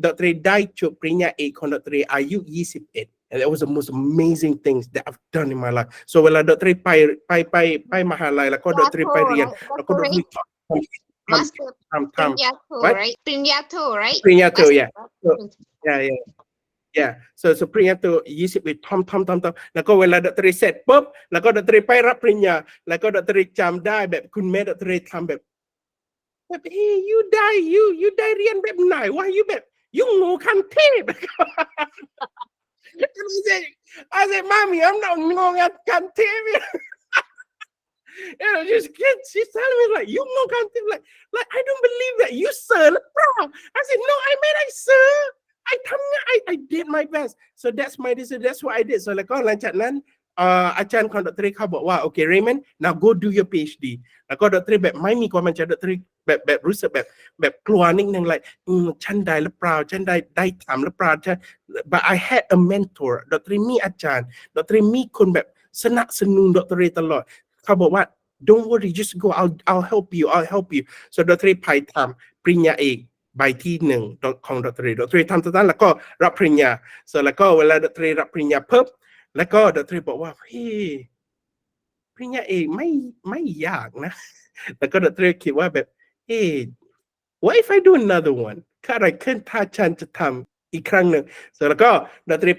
ดร.ได้จบปริญญาเอกของดร.อายุ21 and that was the most amazing things that I've done in my life so เวลาดร.ไปมหาลัยแล้วก็ดร.ไปเรียนแล้วก็ดร.ทำ ปริญญาโท right ปริญญาโท right ปริญญาโท yeah so ปริญญาโท21ทำแล้วก็เวลาดร.เสร็จปุ๊บแล้วก็ดร.ไปรับปริญญาแล้วก็ดร.จำได้แบบคุณแม่ดร.ทำแบบเฮ้ยyouได้เรียนแบบไหนวะyouแบบyouงูคันเทพI said mommy I'm not งูคันเทพshe's telling me like you know kind of thing like I don't believe that you sir I said no I made I sir I did my best so that's my decision that's what I did so แล้วก็หลังจากนั้นอาจารย์ของดร.เขาบอกว่า okay Raymond now go do your PhD แล้วก็ดร.แบบไม่มีความมั่นใจดร.แบบรู้สึกแบบกลัวนิดนึง like ฉันได้หรือเปล่าฉันได้ทำหรือเปล่าbut I had a mentor ดร.มีอาจารย์ดร.มีคนแบบสนับสนุนดร.ตลอดเขาบอกว่า don't worry just go I'll help you so ดร.ไปทำปริญญาเอกใบที่1ของดร.ทำตอนนั้นแล้วก็รับปริญญา so แล้วก็เวลาดร.รับปริญญาปุ๊บแล้วก็ดร.บอกว่าเฮ้ยปริญญาเอกไม่ยากนะแล้วก็ดร.คิดว่าแบบเฮ้ย what if I do another one อะไรขึ้นถ้าฉันจะทำอีกครั้งหนึ่ง so แล้วก็ดร.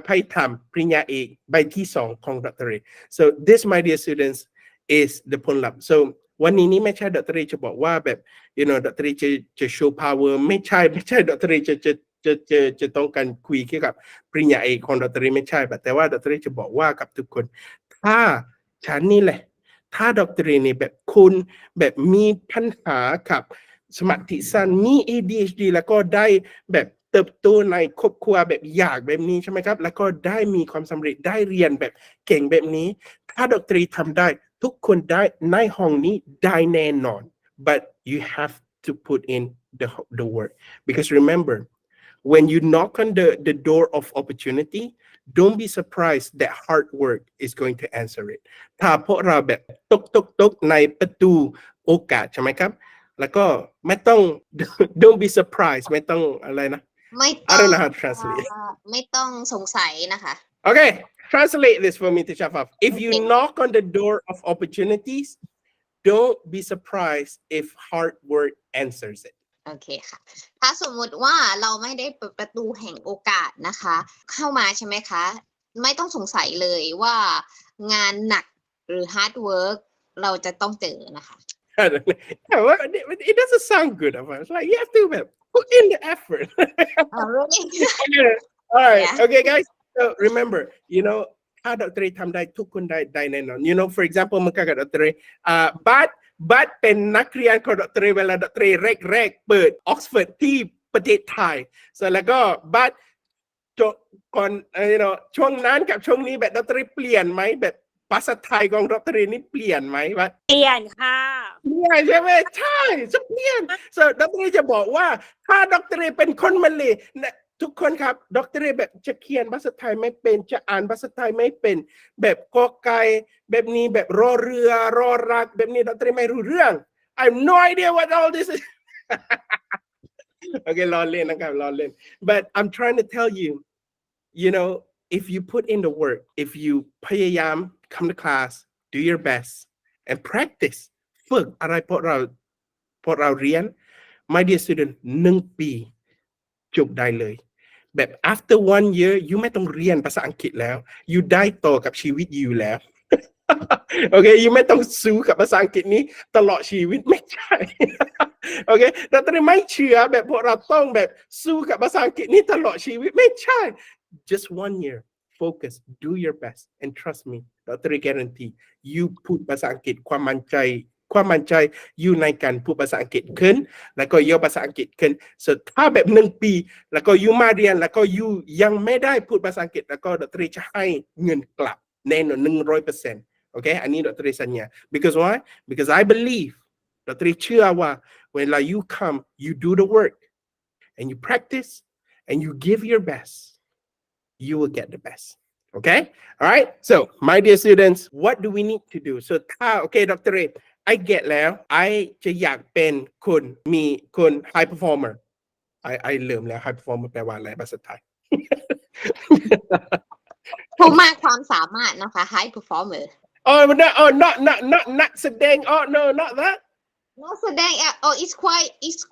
ไปทำปริญญาเอกใบที่2ของดร. so this my dear students is the ผลลัพธ์ so วันนี้นี่ไม่ใช่ดร.จะบอกว่าแบบดร.จะ show power ไม่ใช่ดร.จะต้องการคุยเกี่ยวกับปริญญาเอกของดร.ไม่ใช่แต่ว่าดร.จะบอกว่ากับทุกคนถ้าฉันนี่แหละถ้าดร.นี่แบบคุณแบบมีปัญหากับสมาธิสั้นมี ADHD แล้วก็ได้แบบเติบโตในครอบครัวแบบอยากแบบนี้ใช่ไหมครับแล้วก็ได้มีความสำเร็จได้เรียนแบบเก่งแบบนี้ถ้าดร.ทำได้ทุกคนได้ในห้องนี้ได้แน่นอน but you have to put in the work because remember when you knock on the door of opportunity don't be surprised that hard work is going to answer it ถ้าพวกเราแบบตกในประตูโอกาสใช่ไหมครับแล้วก็ไม่ต้อง don't be surprised ไม่ต้องอะไรนะไม่ต้อง I don't know how to translate ไม่ต้องสงสัยนะคะ okay translate this for me to Shafaf if you knock on the door of opportunities don't be surprised if hard work answers itโอเคค่ะถ้าสมมุติว่าเราไม่ได้เปิดประตูแห่งโอกาสนะคะเข้ามาใช่ไหมคะไม่ต้องสงสัยเลยว่างานหนักหรือ hard work เราจะต้องเจอนะคะ it doesn't sound good it's like you have to put in the effort oh really all right yeah. okay guys so remember ถ้าดร.ทำได้ทุกคนได้แน่นอนfor example เมื่อกี้กับดร. but บัตเป็นนักเรียนของดรเวลาดรแรกเปิดออกซฟอร์ดที่ประเทศไทยเสร็จแล้วก็บัตก่อนช่วงนั้นกับช่วงนี้แบบดรเปลี่ยนไหมแบบภาษาไทยของดรนี่เปลี่ยนไหมบัต เปลี่ยนค่ะ เปลี่ยนใช่ไหมใช่จะเปลี่ยนดรจะบอกว่าถ้าดรเป็นคนมาเลยทุกคนครับดรแบบจะเขียนภาษาไทยไม่เป็นจะอ่านภาษาไทยไม่เป็นแบบกอไก่แบบนี้แบบรอเรือรอรักแบบนี้ดรไม่รู้เรื่อง I have no idea what all this is okay ล้อเล่นนะครับล้อเล่น but I'm trying to tell you you know if you put in the work if you พยายาม come to class do your best and practice ฝึกอะไรพวกเราเรียน my dear student 1 ปีจบได้เลยแบบ after 1 year you ไม่ต้องเรียนภาษาอังกฤษแล้ว you ได้ต่อกับชีวิต you แล้ว โอเค you ไม่ต้องสู้กับภาษาอังกฤษนี้ตลอดชีวิตไม่ใช่ โอเคแต่ตอนนี้ไม่เชื่อแบบพวกเราต้องแบบสู้กับภาษาอังกฤษนี้ตลอดชีวิตไม่ใช่ just 1 year focus do your best and trust me ดร guarantee you พูดภาษาอังกฤษความมั่นใจอยู่ในการพูดภาษาอังกฤษขึ้นแล้วก็ยกภาษาอังกฤษขึ้นส่วนถ้าแบบ1 ปีแล้วก็อยู่มาเรียนแล้วก็อยู่ยังไม่ได้พูดภาษาอังกฤษแล้วก็ดรจะให้เงินกลับแน่นอน 100% โอเคอันนี้ดรสัญญา because why because I believe ดรเชื่อว่า when you come you do the work and you practice and you give your best you will get the best okay all right so my dear students what do we need to do so ถ้า okay Dr. I get แล้ว I จะอยากเป็นคน high performer I เริ่มแล้ว high performer แปลว่าอะไรภาษาไทย ผู้มากความสามารถนะคะ high performer oh no oh not แสดง oh no not that นักแสดงit's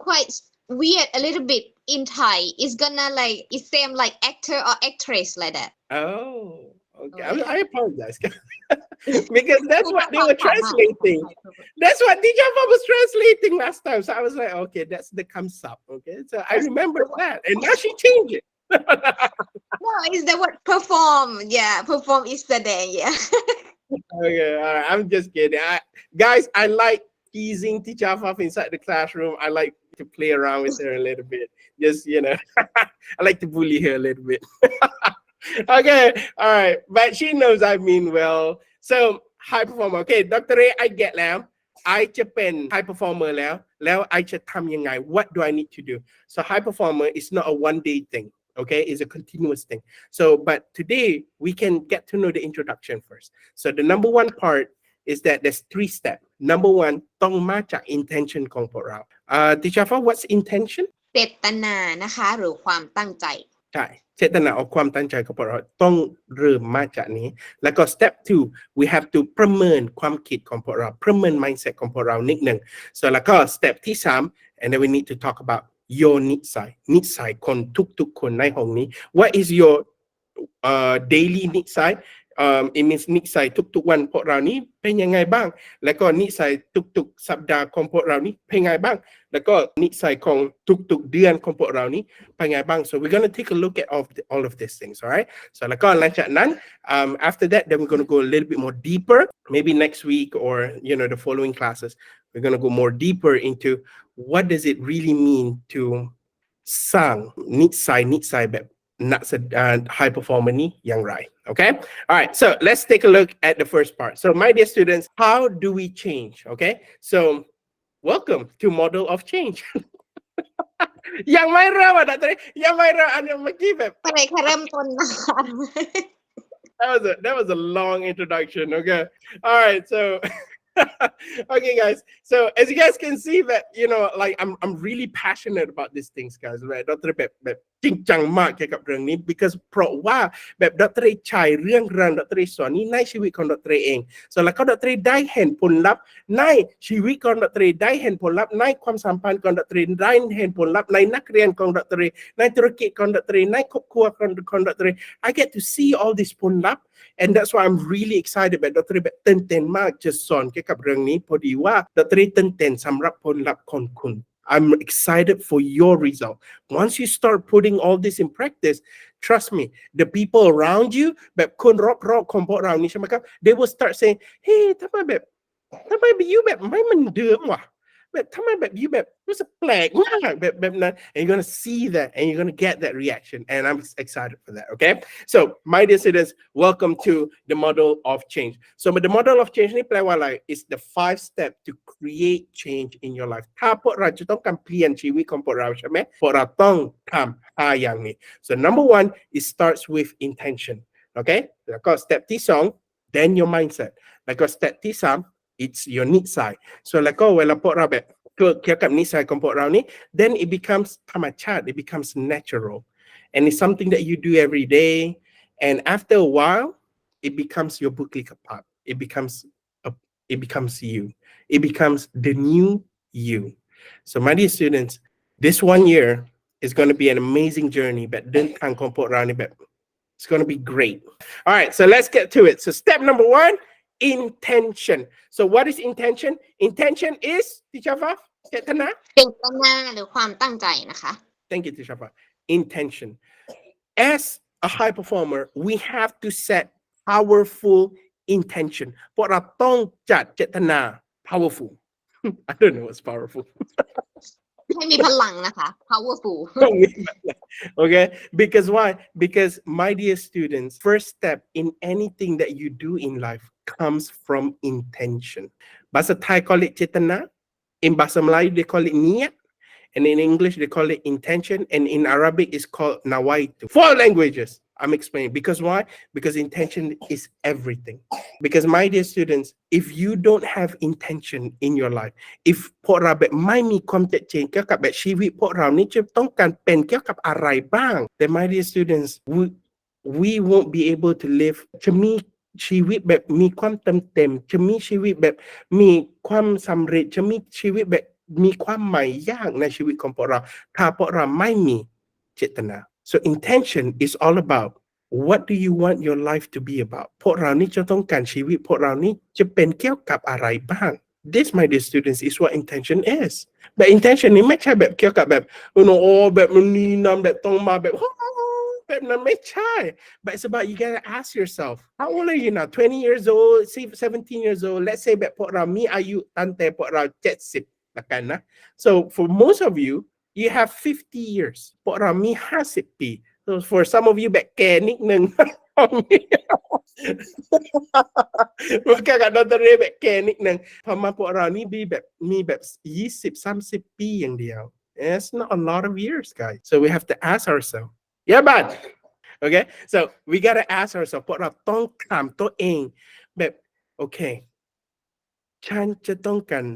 quite weird a little bit in Thai it's gonna like it same like actor or actress like that oh okay I apologize because that's what they were translating that's what teacher was translating last time so I was like okay that's the concept okay so I remember that and now she changed it no it's the word perform yeah perform is แสดง yeah okay all right I'm just kidding guys I like teasing teacher Afaf inside the classroom I like to play around with her a little bit just I like to bully her a little bit okay all right but she knows I mean well so high performer okay Dr. I get แล้ว I จะเป็น high performer แล้ว I จะทำยังไง what do I need to do so high performer is not a one day thing okay it's a continuous thing so but today we can get to know the introduction first so the number 1 part is that there's 3 steps number 1ต้องมาจาก intention ของพวกเราteacher Afaf what's intention เจตนานะคะหรือความตั้งใจใช่เจตนาเอาความตั้งใจของพวกเราต้องเริ่มมาจากนี้แล้วก็ step 2 we have to ประเมินความคิดของพวกเราประเมิน mindset ของพวกเรานิดหนึ่งส่วนแล้วก็ step ที่ 3 and then we need to talk about your นิสัยคนทุกๆคนในห้องนี้ what is your daily นิสัยit means นิสัยทุกๆวันพวกเรานี้เป็นยังไงบ้างแล้วก็นิสัยทุกๆสัปดาห์ของพวกเรานี้เป็นยังไงบ้างแล้วก็นิสัยของทุกๆเดือนของพวกเรานี้เป็นยังไงบ้าง so we're going to take a look at all of these things all right so แล้วก็หลังจากนั้นafter that then we're going to go a little bit more deeper maybe next week or the following classes we're going to go more deeper into what does it really mean to สร้างนิสัยแบบhigh performer นี้อย่างไร okay all right so let's take a look at the first part so my dear students how do we change okay so welcome to model of change ยังไม่เริ่มดรยังไม่เริ่มอันนี้เมื่อกี้แบบอะไรคะเริ่มต้นนะคะ that was a long introduction okay all right so okay guys so as you guys can see that like I'm really passionate about these things guys แบบดรแบบจริงจังมากเกี่ยวกับเรื่องนี้ because เพราะว่าแบบดรใช้เรื่องราวดรสอนนี้ในชีวิตของดรเองส่วนแล้วก็ดรได้เห็นผลลัพธ์ในชีวิตของดรได้เห็นผลลัพธ์ในความสัมพันธ์ของดรได้เห็นผลลัพธ์ในนักเรียนของดรในธุรกิจของดรในครอบครัวของดร I get to see all this ผลลัพธ์ and that's why I'm really excited แบบดรแบบตื่นเต้นมากจะสอนเกี่ยวกับเรื่องนี้พอดีว่าดรตื่นเต้นสำหรับผลลัพธ์ของคุณ I'm excited for your result. Once you start putting all this in practice, trust me, the people around you แบบคนรอบๆของพวกเรานี่ใช่ไหมครับ they will start saying, hey ทำไมแบบ ทำไมแบบยูแบบไม่เหมือนเดิมวะแบบทำไมแบบยูแบบรู้สึกแปลกมากแบบนั้น and you're gonna see that and you're gonna get that reaction and I'm excited for that okay so my dear students welcome to the model of change so the model of change นี่แปลว่าอะไร is the 5 step to create change in your life ถ้าพวกเราจะต้องการเปลี่ยนชีวิตของพวกเราใช่ไหมพวกเราต้องทำ5อย่างนี้ so number 1 it starts with intention okay แล้วก็ step ที่2 then your mindset แล้วก็ step ที่3 it's your นิสัย so แล้วก็เวลาพวกเราแบบเกี่ยวกับนิสัยของพวกเรานี้ then it becomes ธรรมชาติ it becomes natural and it's something that you do every day and after a while it becomes your bukli kapat it becomes you it becomes the new you so my dear students this 1 year is going to be an amazing journey แบบเดินทางของพวกเรานี่แบบ it's going to be great all right so let's get to it so step number 1 intention so what is intention intention is teacher Faf เจตนา เจตนาหรือความตั้งใจนะคะ thank you teacher Faf intention as a high performer we have to set powerful intention พวกเราต้องจัดเจตนา powerful I don't know what's powerful ให้มีพลังนะคะ powerful okay because why because my dear students first step in anything that you do in life comes from intention ภาษาไทย call it เจตนา in ภาษา Melayu they call it niat and in English they call it intention and in Arabic it's called nawaitu 4 languages I'm explaining because why because intention is everything because my dear students if you don't have intention in your life if พวกเราแบบไม่มีความชัดเจนเกี่ยวกับแบบชีวิตพวกเรานี่จะต้องการเป็นเกี่ยวกับอะไรบ้าง then my dear students we won't be able to live จะมีชีวิตแบบมีความเต็มจะมีชีวิตแบบมีความสำเร็จจะมีชีวิตแบบมีความหมายยากในชีวิตของพวกเราถ้าพวกเราไม่มีเจตนา so intention is all about what do you want your life to be about พวกเรานี่จะต้องการชีวิตพวกเรานี่จะเป็นเกี่ยวกับอะไรบ้าง this my dear students is what intention is แต่ intention นี้ไม่ใช่แบบเกี่ยวกับแบบแบบมันนี่นำแบบต้องมาแบบแบบนั้นไม่ใช่ but it's about you gotta ask yourself how old are you now 20 years old 17 years old let's say แบบพวกเรามีอายุตั้งแต่พวกเรา70ละกันนะ so for most of you you have 50 years พวกเรามี50 ปี so for some of you แบบแก่นิดนึงมันก็กับดนตรีแบบแก่นิดนึงพอมาพวกเรานี่มีแบบ20-30 ปีอย่างเดียว it's not a lot of years guys so we have to ask ourselves yeah but okay so we gotta ask ourselves พวกเราต้องถามตัวเองแบบโอเคฉันจะต้องการ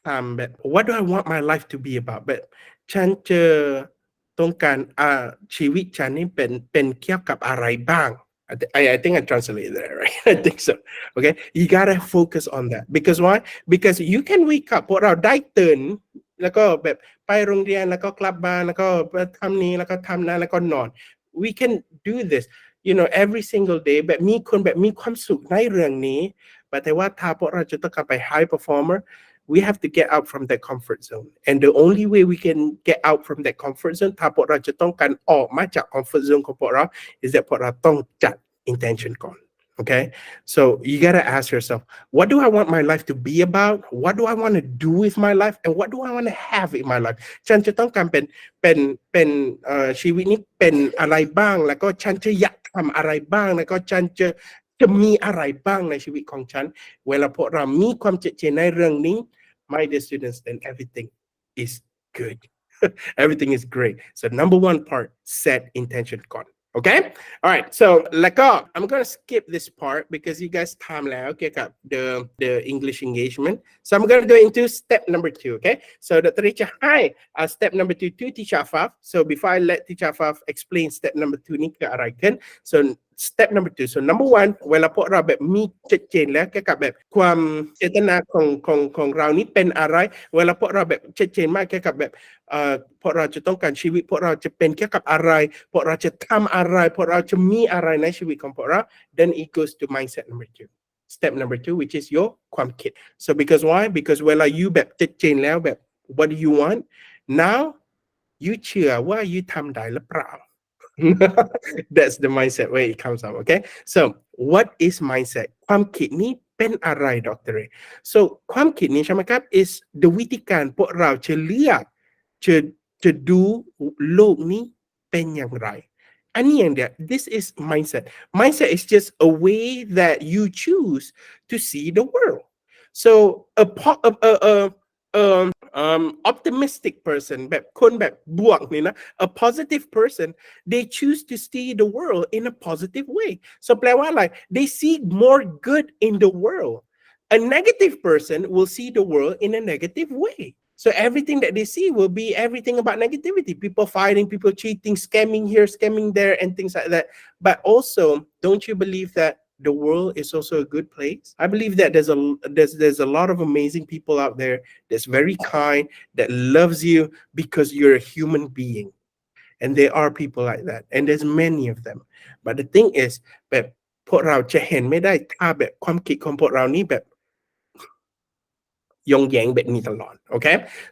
ทำแบบ what do I want my life to be about แบบฉันจะต้องการชีวิตฉันนี่เป็นเกี่ยวกับอะไรบ้าง I think I translated that right I think so okay you gotta focus on that because why because you can wake up พวกเราได้ตื่นแล้วก็แบบไปโรงเรียนแล้วก็กลับบ้านแล้วก็ทำนี้แล้วก็ทำนั้นแล้วก็นอน we can do this you know every single day แบบมีคนแบบมีความสุขในเรื่องนี้แต่ว่าถ้าพวกเราจะต้องการไป high performer we have to get out from that comfort zone and the only way we can get out from that comfort zone ถ้าพวกเราจะต้องการออกมาจาก comfort zone ของพวกเรา is that พวกเราต้องจัด intention ก่อน okay so you gotta ask yourself what do I want my life to be about what do I want to do with my life and what do I want to have in my life ฉันจะต้องการเป็นชีวิตนี้เป็นอะไรบ้างแล้วก็ฉันจะอยากทำอะไรบ้างแล้วก็ฉันจะมีอะไรบ้างในชีวิตของฉันเวลาพวกเรามีความชัดเจนในเรื่องนี้ my dear students then everything is good everything is great so number 1 part set intention ก่อน okay all right so แล้วก็ I'm gonna skip this part because you guys ทำแล้วเกี่ยวกับ the English engagement so I'm gonna go into step number 2 okay so the teacher hi step number 2 to teacher Faf so before I let teacher Faf explain step number 2 นี่คืออะไรกัน so step number 2 so number 1เวลาพวกเราแบบมีชัดเจนแล้วเกี่ยวกับแบบความเจตนาของเรานี่เป็นอะไรเวลาพวกเราแบบชัดเจนมากเกี่ยวกับแบบพวกเราจะต้องการชีวิตพวกเราจะเป็นเกี่ยวกับอะไรพวกเราจะทำอะไรพวกเราจะมีอะไรในชีวิตของพวกเรา then it goes to mindset number 2 step number 2 which is your ความคิด so because why because เวลา you แบบชัดเจนแล้วแบบ what do you want now you เชื่อว่า you ทำได้หรือเปล่าthat's the mindset where it comes out okay so what is mindset ความคิดนี้ เป็นอะไรดร. so ความคิดนี้ใช่ไหมครับ is the วิธีการพวกเราจะเลือกจะดูโลกนี้เป็นอย่างไรอันนี้อย่างเดียว this is mindset is just a way that you choose to see the world so optimistic person แบบคนแบบบวกนี่นะ a positive person they choose to see the world in a positive way so แปลว่าอะไร they see more good in the world a negative person will see the world in a negative way so everything that they see will be everything about negativity people fighting people cheating scamming here scamming there and things like that but also don't you believe that the world is also a good place I believe that there's a lot of amazing people out there that's very kind that loves you because you're a human being and there are people like that and there's many of them but the thing is แบบพวกเราจะเห็นไม่ได้ถ้าแบบความคิดของพวกเรานี่แบบยงแยงแบบนี้ตลอดโอเค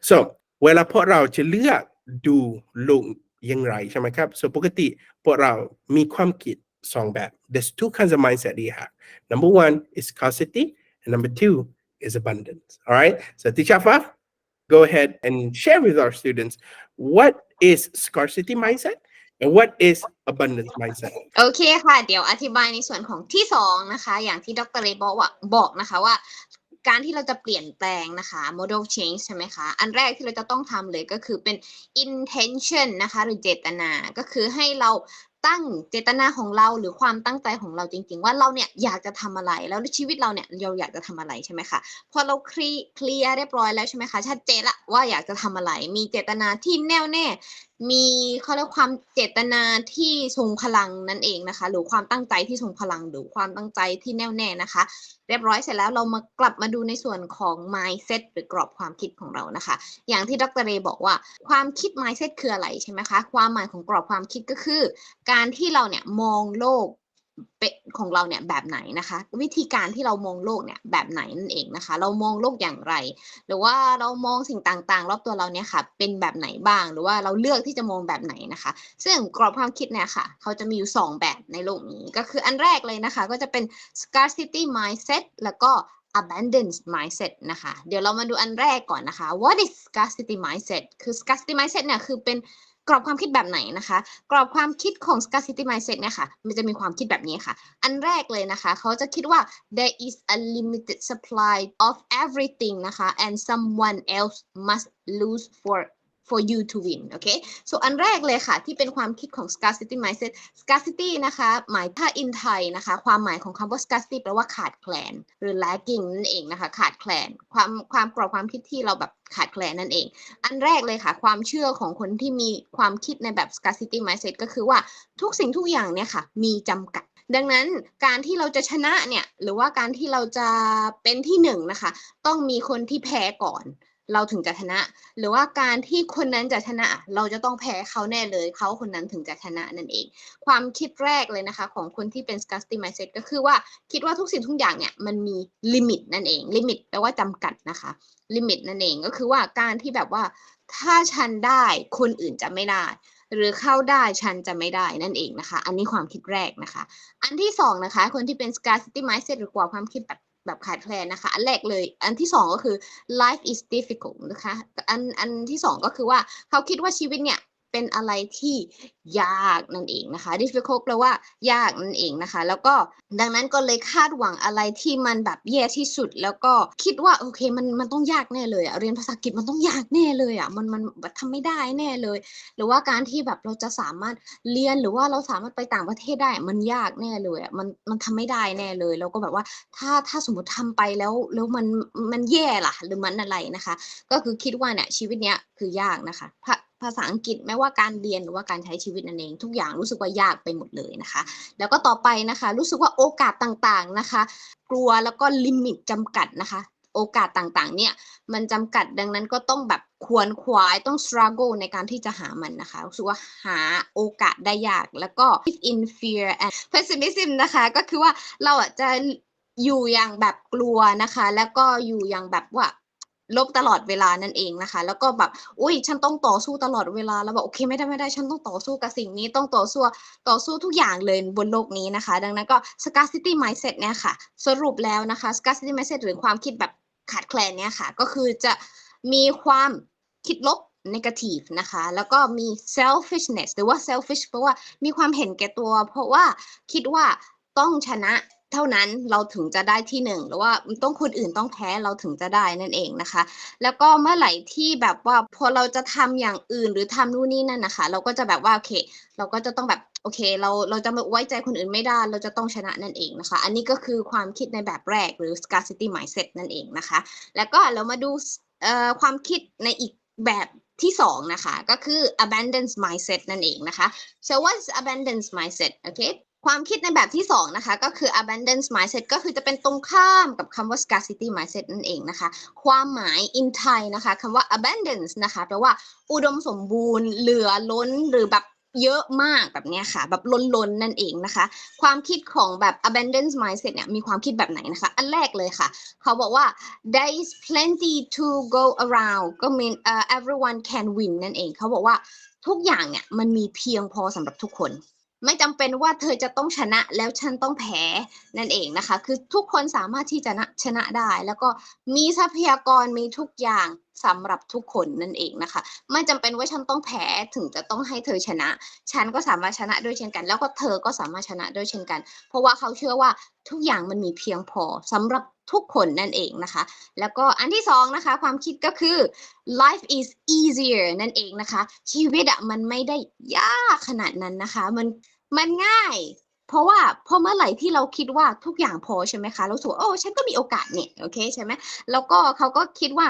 so เวลาพวกเราจะเลือกดูโลกอย่างไรใช่ไหมครับ so ปกติพวกเรามีความคิดสองแบบ there's two kinds of mindset you have number one is scarcity and number two is abundance all right so teacher Faf go ahead and share with our students what is scarcity mindset and what is abundance mindset โอเคค่ะเดี๋ยวอธิบายในส่วนของที่สองนะคะอย่างที่ดร. เลบอกนะคะว่าการที่เราจะเปลี่ยนแปลงนะคะ model change ใช่ไหมคะอันแรกที่เราจะต้องทำเลยก็คือเป็น intention นะคะหรือเจตนาก็คือให้เราตั้งเจตนาของเราหรือความตั้งใจของเราจริงๆว่าเราเนี่ยอยากจะทำอะไรแล้วชีวิตเราเนี่ยเราอยากจะทำอะไรใช่ไหมคะพอเราเคลียร์เรียบร้อยแล้วใช่ไหมคะชัดเจนละว่าอยากจะทำอะไรมีเจตนาที่แน่วแน่มีเขาเรียกความเจตนาที่ทรงพลังนั่นเองนะคะหรือความตั้งใจที่ทรงพลังหรือความตั้งใจที่แน่วแน่นะคะเรียบร้อยเสร็จแล้วเรามากลับมาดูในส่วนของ mindset หรือกรอบความคิดของเรานะคะอย่างที่ดร. เรบอกว่าความคิด mindset คืออะไรใช่ไหมคะความหมายของกรอบความคิดก็คือการที่เราเนี่ยมองโลกของเราเนี่ยแบบไหนนะคะวิธีการที่เรามองโลกเนี่ยแบบไหนนั่นเองนะคะเรามองโลกอย่างไรหรือว่าเรามองสิ่งต่างๆรอบตัวเราเนี่ยค่ะเป็นแบบไหนบ้างหรือว่าเราเลือกที่จะมองแบบไหนนะคะซึ่งกรอบความคิดเนี่ยค่ะเขาจะมีอยู่2แบบในโลกนี้ก็คืออันแรกเลยนะคะก็จะเป็น scarcity mindset แล้วก็ abundance mindset นะคะเดี๋ยวเรามาดูอันแรกก่อนนะคะ what is scarcity mindset คือ scarcity mindset เนี่ยคือเป็นกรอบความคิดแบบไหนนะคะกรอบความคิดของ scarcity mindset เนี่ยค่ะมันจะมีความคิดแบบนี้ค่ะอันแรกเลยนะคะเขาจะคิดว่า there is a limited supply of everything นะคะ and someone else must lose for you to win โอเค so อันแรกเลยค่ะที่เป็นความคิดของ scarcity mindset scarcity นะคะหมายถ้า in Thai นะคะความหมายของคำว่า scarcity แปลว่าขาดแคลนหรือ lacking นั่นเองนะคะขาดแคลนความกรอบความคิดที่เราแบบขาดแคลนนั่นเองอันแรกเลยค่ะความเชื่อของคนที่มีความคิดในแบบ scarcity mindset ก็คือว่าทุกสิ่งทุกอย่างเนี่ยค่ะมีจำกัดดังนั้นการที่เราจะชนะเนี่ยหรือว่าการที่เราจะเป็นที่หนึ่งนะคะต้องมีคนที่แพ้ก่อนเราถึงจะชนะหรือว่าการที่คนนั้นจะชนะเราจะต้องแพ้เขาแน่เลยเขาคนนั้นถึงจะชนะนั่นเองความคิดแรกเลยนะคะของคนที่เป็น scarcity mindset ก็คือว่าคิดว่าทุกสิ่งทุกอย่างเนี่ยมันมีลิมิตนั่นเองลิมิตแปลว่าจำกัดนะคะลิมิตนั่นเองก็คือว่าการที่แบบว่าถ้าฉันได้คนอื่นจะไม่ได้หรือเข้าได้ฉันจะไม่ได้นั่นเองนะคะอันนี้ความคิดแรกนะคะอันที่สองนะคะคนที่เป็น scarcity mindset หรือกรอบความคิดแบบขาดแคลนนะคะอันแรกเลยอันที่สองก็คือ life is difficult นะคะอันที่สองก็คือว่าเขาคิดว่าชีวิตเนี่ยเป็นอะไรที่ยากนั่นเองนะคะ difficult แปลว่ายากนั่นเองนะคะแล้วก็ดังนั้นก็เลยคาดหวังอะไรที่มันแบบแย่ที่สุดแล้วก็คิดว่าโอเคมันต้องยากแน่เลยอะเรียนภาษาอังกฤษมันต้องยากแน่เลยอะมันทำไม่ได้แน่เลยหรือว่าการที่แบบเราจะสามารถเรียนหรือว่าเราสามารถไปต่างประเทศได้มันยากแน่เลยอะมันทำไม่ได้แน่เลยแล้วก็แบบว่าถ้าสมมติทำไปแล้วมันแย่ล่ะหรือมันอะไรนะคะก็คือคิดว่าเนี่ยชีวิตเนี้ยคือยากนะคะภาษาอังกฤษไม่ว่าการเรียนหรือว่าการใช้ชีวิตนั่นเองทุกอย่างรู้สึกว่ายากไปหมดเลยนะคะแล้วก็ต่อไปนะคะรู้สึกว่าโอกาสต่างๆนะคะกลัวแล้วก็ลิมิตจำกัดนะคะโอกาสต่างๆเนี่ยมันจำกัดดังนั้นก็ต้องแบบขวนขวายต้อง struggle ในการที่จะหามันนะคะรู้สึกว่าหาโอกาสได้ยากแล้วก็ live in fear and pessimism นะคะก็คือว่าเราจะอยู่อย่างแบบกลัวนะคะแล้วก็อยู่อย่างแบบว่า ลบตลอดเวลานั่นเองนะคะแล้วก็แบบอุ้ยฉันต้องต่อสู้ตลอดเวลาแล้วบอกโอเคไม่ได้ฉันต้องต่อสู้กับสิ่งนี้ต้องต่อสู้ทุกอย่างเลยบนโลกนี้นะคะดังนั้นก็ scarcity mindset เนี่ยค่ะสรุปแล้วนะคะ scarcity mindset หรือความคิดแบบขาดแคลนเนี่ยค่ะก็คือจะมีความคิดลบ negative นะคะแล้วก็มี selfishness หรือว่า selfish เพราะว่ามีความเห็นแก่ตัวเพราะว่าคิดว่าต้องชนะเท่านั้นเราถึงจะได้ที่หนึ่งหรือว่าต้องคนอื่นต้องแพ้เราถึงจะได้นั่นเองนะคะแล้วก็เมื่อไหร่ที่แบบว่าพอเราจะทำอย่างอื่นหรือทำนู่นนี่นั่นนะคะเราก็จะแบบว่าโอเคเราก็จะต้องแบบโอเคเราจะไว้ใจคนอื่นไม่ได้เราจะต้องชนะนั่นเองนะคะอันนี้ก็คือความคิดในแบบแรกหรือ scarcity mindset นั่นเองนะคะแล้วก็เรามาดูความคิดในอีกแบบที่สองนะคะก็คือ abundance mindset นั่นเองนะคะ so what's abundance mindset okay ความคิดในแบบที่สองนะคะก็คือ abundance mindset ก็คือจะเป็นตรงข้ามกับคำว่า scarcity mindset นั่นเองนะคะความหมาย in Thai นะคะคำว่า abundance นะคะแปลว่าอุดมสมบูรณ์เหลือล้นหรือแบบเยอะมากแบบนี้ค่ะแบบล้นนั่นเองนะคะความคิดของแบบ abundance mindset เนี่ยมีความคิดแบบไหนนะคะอันแรกเลยค่ะเขาบอกว่า there is plenty to go around ก็ mean everyone can win นั่นเองเขาบอกว่าทุกอย่างเนี่ยมันมีเพียงพอสำหรับทุกคนไม่จำเป็นว่าเธอจะต้องชนะแล้วฉันต้องแพ้นั่นเองนะคะคือทุกคนสามารถที่จะชนะได้แล้วก็มีทรัพยากรมีทุกอย่างสำหรับทุกคนนั่นเองนะคะไม่จำเป็นว่าฉันต้องแพ้ถึงจะต้องให้เธอชนะฉันก็สามารถชนะด้วยเช่นกันแล้วก็เธอก็สามารถชนะด้วยเช่นกันเพราะว่าเขาเชื่อว่าทุกอย่างมันมีเพียงพอสำหรับทุกคนนั่นเองนะคะแล้วก็อันที่สองนะคะความคิดก็คือ life is easier นั่นเองนะคะชีวิตอะมันไม่ได้ยากขนาดนั้นนะคะมันง่ายเพราะว่าพอเมื่อไหร่ที่เราคิดว่าทุกอย่างพอใช่ไหมคะเราสูโอ้ฉันก็มีโอกาสเนี่ยโอเคใช่ไหมแล้วก็เขาก็คิดว่า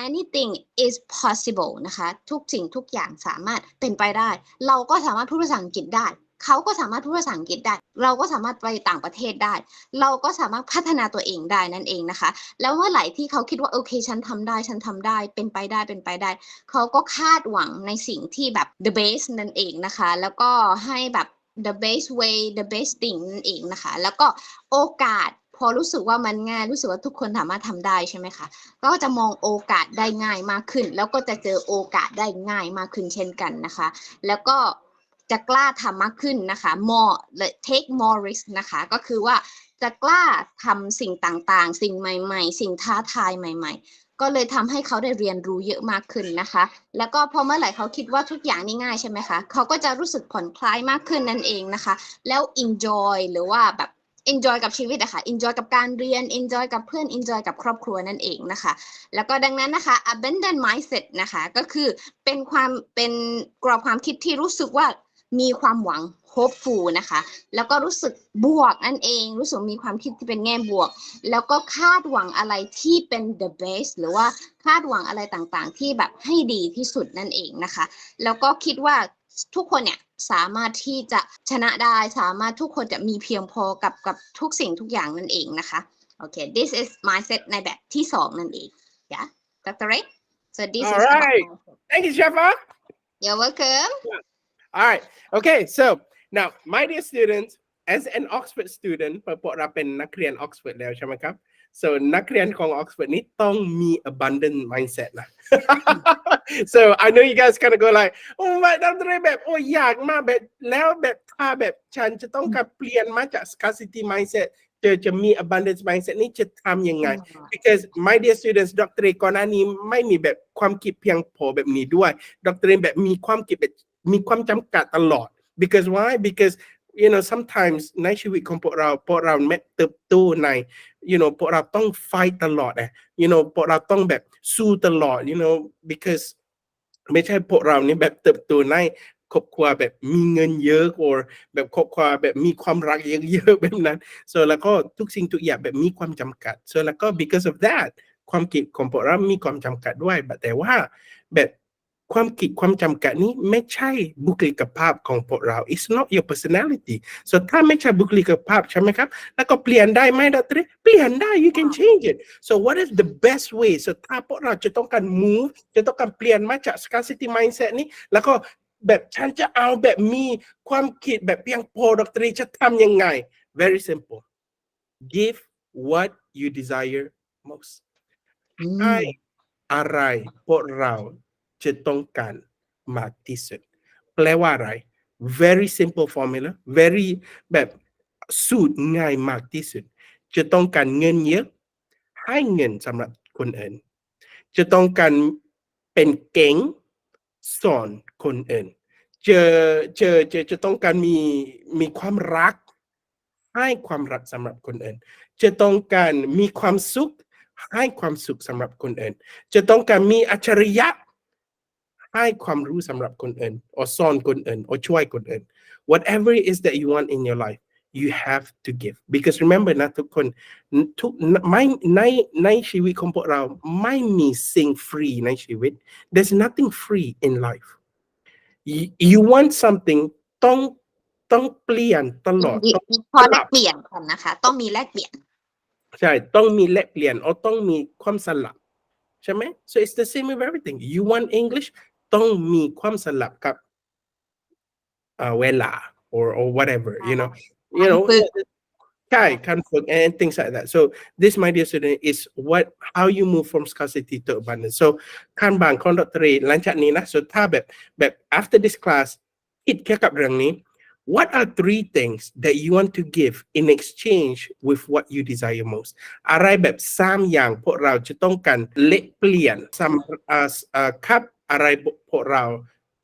anything is possible นะคะทุกสิ่งทุกอย่างสามารถเป็นไปได้เราก็สามารถพูดภาษาอังกฤษได้เขาก็สามารถพูดภาษาอังกฤษได้เราก็สามารถไปต่างประเทศได้เราก็สามารถพัฒนาตัวเองได้นั่นเองนะคะแล้วเมื่อไหร่ที่เขาคิดว่าโอเคฉันทำได้เป็นไปได้เขาก็คาดหวังในสิ่งที่แบบ the best นั่นเองนะคะแล้วก็ให้แบบ the best way the best thing นั่นเองนะคะแล้วก็โอกาสพอรู้สึกว่ามันง่ายรู้สึกว่าทุกคนสามารถทำได้ใช่ไหมคะก็จะมองโอกาสได้ง่ายมากขึ้นแล้วก็จะเจอโอกาสได้ง่ายมากขึ้นเช่นกันนะคะแล้วก็จะกล้าทำมากขึ้นนะคะ more take more risk นะคะก็คือว่าจะกล้าทำสิ่งต่างๆสิ่งใหม่ๆสิ่งท้าทายใหม่ๆก็เลยทำให้เขาได้เรียนรู้เยอะมากขึ้นนะคะแล้วก็พอเมื่อไหร่เขาคิดว่าทุกอย่างนี่ง่ายใช่ไหมคะเขาก็จะรู้สึกผ่อนคลายมากขึ้นนั่นเองนะคะแล้ว enjoy หรือว่าแบบ enjoy กับชีวิตอะค่ะ enjoy กับการเรียน enjoy กับเพื่อน enjoy กับครอบครัวนั่นเองนะคะแล้วก็ดังนั้นนะคะ abundant mindset นะคะก็คือเป็นกรอบความคิดที่รู้สึกว่ามีความหวัง hopeful นะคะแล้วก็รู้สึกบวกนั่นเองรู้สึกมีความคิดที่เป็นแง่บวกแล้วก็คาดหวังอะไรที่เป็น the best หรือว่าคาดหวังอะไรต่างๆที่แบบให้ดีที่สุดนั่นเองนะคะแล้วก็คิดว่าทุกคนเนี่ยสามารถที่จะชนะได้สามารถทุกคนจะมีเพียงพอกับทุกสิ่งทุกอย่างนั่นเองนะคะโอเค this is mindset ในแบบที่สองนั่นเอง yeah Dr. Ray so this All is right. Thank you, Shefa. you're welcome All right. Okay. So now, my dear students, as an Oxford student พวกเราเป็นนักเรียน Oxford แล้วใช่ไหมครับ so นักเรียนของ Oxford นี้ต้องมี abundant mindset นะ so I know you guys kind of go like โอ้ไม่ต้องเลยแบบโอ้ยากมากแบบแล้วแบบถ้าแบบฉันจะต้องการเปลี่ยนมาจาก scarcity mindset จะมี abundance mindset นี่จะทำยังไง because my dear students ดร.ก่อนหน้านี้ไม่มีแบบความคิดเพียงพอแบบนี้ด้วยดร.แบบมีความคิดแบบมีความจำกัดตลอด because why because you know sometimes ในชีวิตของพวกเราไม่เติบโตใน you know พวกเราต้อง fight ตลอดนะ you know พวกเราต้องแบบสู้ตลอด you know because ไม่ใช่พวกเรานี่แบบเติบโตในครอบครัวแบบมีเงินเยอะ or แบบครอบครัวแบบมีความรักเยอะๆแบบนั้น so แล้วก็ทุกสิ่งทุกอย่างแบบมีความจำกัด so แล้วก็ because of that ความคิดของพวกเรามีความจำกัดด้วยแต่ว่าแบบความคิดความจำกัดนี้ไม่ใช่บุคลิกภาพของพวกเรา it's not your personality so ถ้าไม่ใช่บุคลิกภาพใช่ไหมครับแล้วก็เปลี่ยนได้ไหมดร.เปลี่ยนได้ you can change it so what is the best way so ถ้าพวกเราจะต้องการ move จะต้องการเปลี่ยนมาจาก scarcity mindset นี้แล้วก็แบบฉันจะเอาแบบมีความคิดแบบเพียงพอดร.จะทำยังไง very simple give what you desire most อะไรพวกเราจะต้องการมากที่สุดแปลว่าอะไร very simple formula very แบบสูตรง่ายมากที่สุดจะต้องการเงินเยอะให้เงินสำหรับคนอื่นจะต้องการเป็นเก่งสอนคนอื่นจะต้องการมีความรักให้ความรักสำหรับคนอื่นจะต้องการมีความสุขให้ความสุขสำหรับคนอื่นจะต้องการมีอัจฉริยะให้ความรู้สำหรับคนอื่น or สอนคนอื่น or ช่วยคนอื่น whatever it is that you want in your life you have to give because remember นะทุกคนทุกไม่ในชีวิตของพวกเราไม่มีสิ่งฟรีในชีวิต there's nothing free in life you want something ต้องเปลี่ยนตลอดต้อง พอแลกเปลี่ยนกันนะคะต้องมีแลกเปลี่ยนใช่ต้องมีแลกเปลี่ยนต้องมีความสลับใช่ไหม so it's the same with everything you want English ต้องมีความสลับกับเวลา or whatever you know ใช่การฝึก and things like that so this my dear student is how you move from scarcity to abundance so การบางของดร.หลังจากนี้นะ so ถ้าแบบ after this class คิดแค่กับเรื่องนี้ what are 3 things that you want to give in exchange with what you desire most อะไรแบบ3อย่างพวกเราจะต้องการเละเปลี่ยนครับอะไรพวกเรา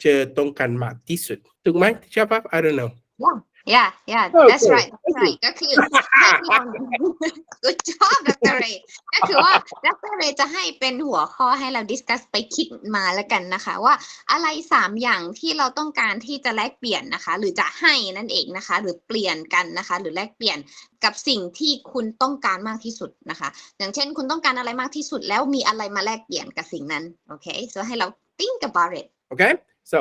จะต้องการมากที่สุดถูกไหมใช่ปะ I don't know yeah that's right ก็คือให้พี่ลอง good job ดร.เรก็คือว่าดร.เรจะให้เป็นหัวข้อให้เรา discuss ไปคิดมาแล้วกันนะคะว่าอะไร3อย่างที่เราต้องการที่จะแลกเปลี่ยนนะคะหรือจะให้นั่นเองนะคะหรือเปลี่ยนกันนะคะหรือแลกเปลี่ยนกับสิ่งที่คุณต้องการมากที่สุดนะคะอย่างเช่นคุณต้องการอะไรมากที่สุดแล้วมีอะไรมาแลกเปลี่ยนกับสิ่งนั้นโอเค so ให้เรา think about it okay so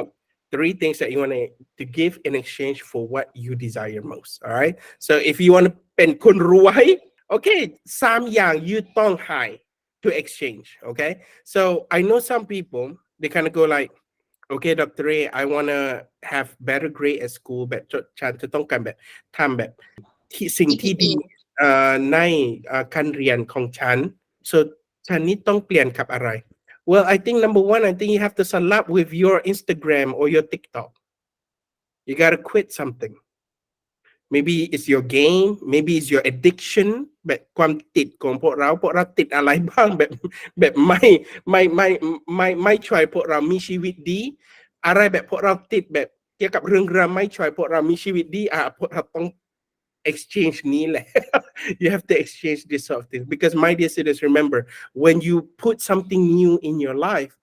3 things that you want to give in exchange for what you desire most all right so if you want to เป็นคนรวย okay 3 อย่าง you ต้องให้ to exchange okay so I know some people they kind of go like okay Dr. Ray I want to have better grade at school แบบฉันจะต้องการแบบทำแบบที่สิ่งที่ดีในการเรียนของฉัน so ฉันนี้ต้องเปลี่ยนกับอะไรWell, I think number 1, I think you have to sallap with your Instagram or your TikTok. You got to quit something. Maybe it's your game. Maybe it's your addiction. แบบความติดของพวกเราติดอะไรบ้างแบบไม่ช่วยพวกเรามีชีวิตดีอะไรแบบพวกเราติดแบบเกี่ยวกับเรื่องไม่ช่วยพวกเรามีชีวิตดีพวกเราต้อง exchange นี้แหละ you have to exchange this sort of thing because my dear students remember when you put something new in your life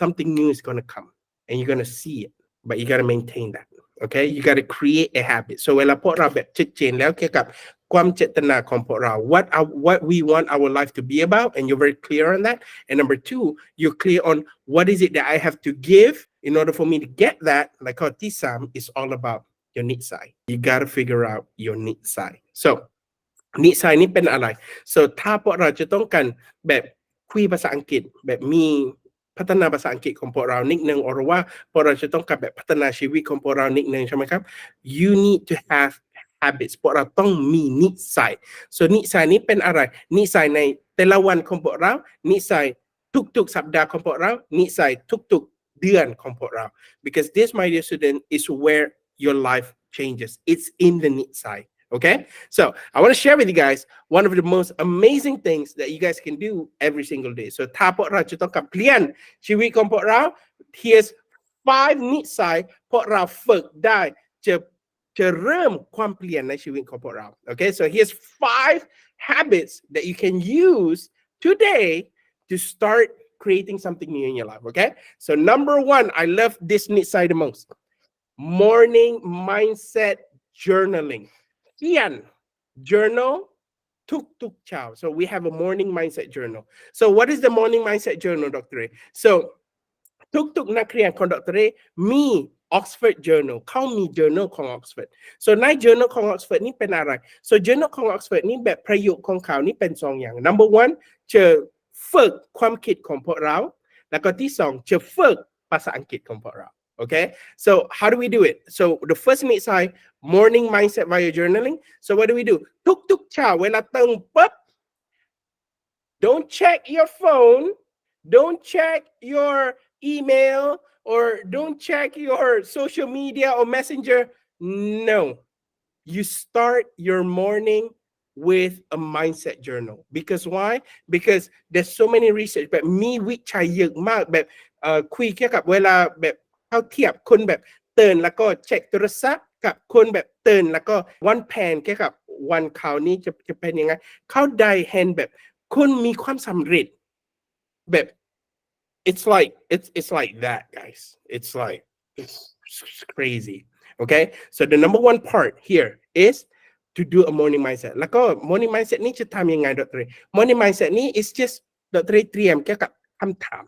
something new is going to come and you're going to see it but you got to maintain that okay you got to create a habit so เวลาพวกเราแบบชัดเจนแล้วเกี่ยวกับความเจตนาของพวกเรา what we want our life to be about and you're very clear on that and number 2 you're clear on what is it that I have to give in order for me to get that แล้วข้อที่3 is all about your นิสัย you gotta figure out your นิสัย so นิสัยนี้เป็นอะไร so ถ้าพวกเราจะต้องการแบบคุยภาษาอังกฤษแบบมีพัฒนาภาษาอังกฤษของพวกเรานิดนึงหรือว่าพวกเราจะต้องการแบบพัฒนาชีวิตของพวกเรานิดนึงใช่ไหมครับ you need to have habits พวกเราต้องมีนิสัย so นิสัยนี้เป็นอะไรนิสัยในแต่ละวันของพวกเรานิสัยทุกๆสัปดาห์ของพวกเรานิสัยทุกๆเดือนของพวกเรา because this my dear student is where your life changes. It's in the need side. Okay. So I want to share with you guys one of the most amazing things that you guys can do every single day. So ถ้าพวกเราจะต้องการเปลี่ยนชีวิตของพวกเรา here's 5 นิสัยพวกเราฝึกได้จะเริ่มความเปลี่ยนในชีวิตของพวกเรา Okay. So here's 5 habits that you can use today to start creating something new in your life. Okay. So number 1, I love this นิสัย the most.Morning mindset journaling. Ian, journal tuk chow. So we have a morning mindset journal. So what is the morning mindset journal, Dr. Ray? So tukนักเรียนของ Dr. Ray มี Oxford journal เขามี journal ของ Oxford so ใน journal ของ Oxford นี่เป็นอะไร so journal ของ Oxford นี่แบบประโยคของเขานี่เป็น2อย่าง number 1 จะฝึกความคิดของพวกเราแล้วก็ที่2จะฝึกภาษาอังกฤษของพวกเราOkay, so how do we do it? So the first meet side, morning mindset via journaling. So what do we do? Tuk chow, เวลาตื่นปุ๊บ don't check your phone Don't check your email or don't check your social media or messenger. No, you start your morning with a mindset journal. Because why? Because there's so many research แบบมีวิจัยเยอะมากแบบคุยเกี่ยวกับเวลาแบบเข้าเทียบคนแบบตื่นแล้วก็เช็คโทรศัพท์กับคนแบบตื่นแล้วก็วันแผนเกี่ยวกับวันเขานี้จะเป็นยังไงเขาได้เห็นแบบคนมีความสำเร็จแบบ it's like that, guys. It's crazy. Okay, so the number one part here is to do a morning mindset แล้วก็ morning mindset นี้จะทำยังไงดร. morning mindset นี้ is just ดร. เตรียมเกี่ยวกับคำถาม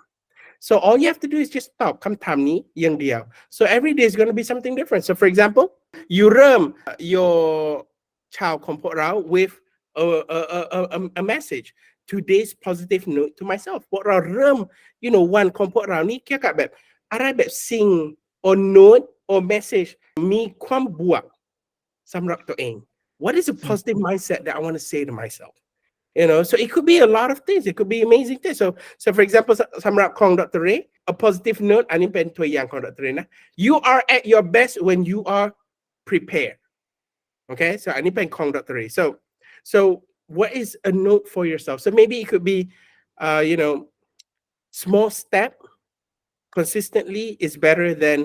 so all you have to do is just ตอบคำถามนี้อย่างเดียว so every day is going to be something different. So for example you เริ่ม your ชาวของพวกเรา with a message today's positive note to myself พวกเราเริ่ม วันของพวกเรานี่เกี่ยวกับแบบอะไรแบบสิ่ง or note or message มีความบวกสำหรับตัวเอง what is a positive mindset that I want to say to myself? So it could be a lot of things. It could be amazing things. So for example สำหรับของดร. Ray a positive note อันนี้เป็นตัวอย่างของดร. Ray นะ you are at your best when you are prepared. Okay, so อันนี้เป็นของดร. Ray. So what is a note for yourself? So maybe it could be small step consistently is better than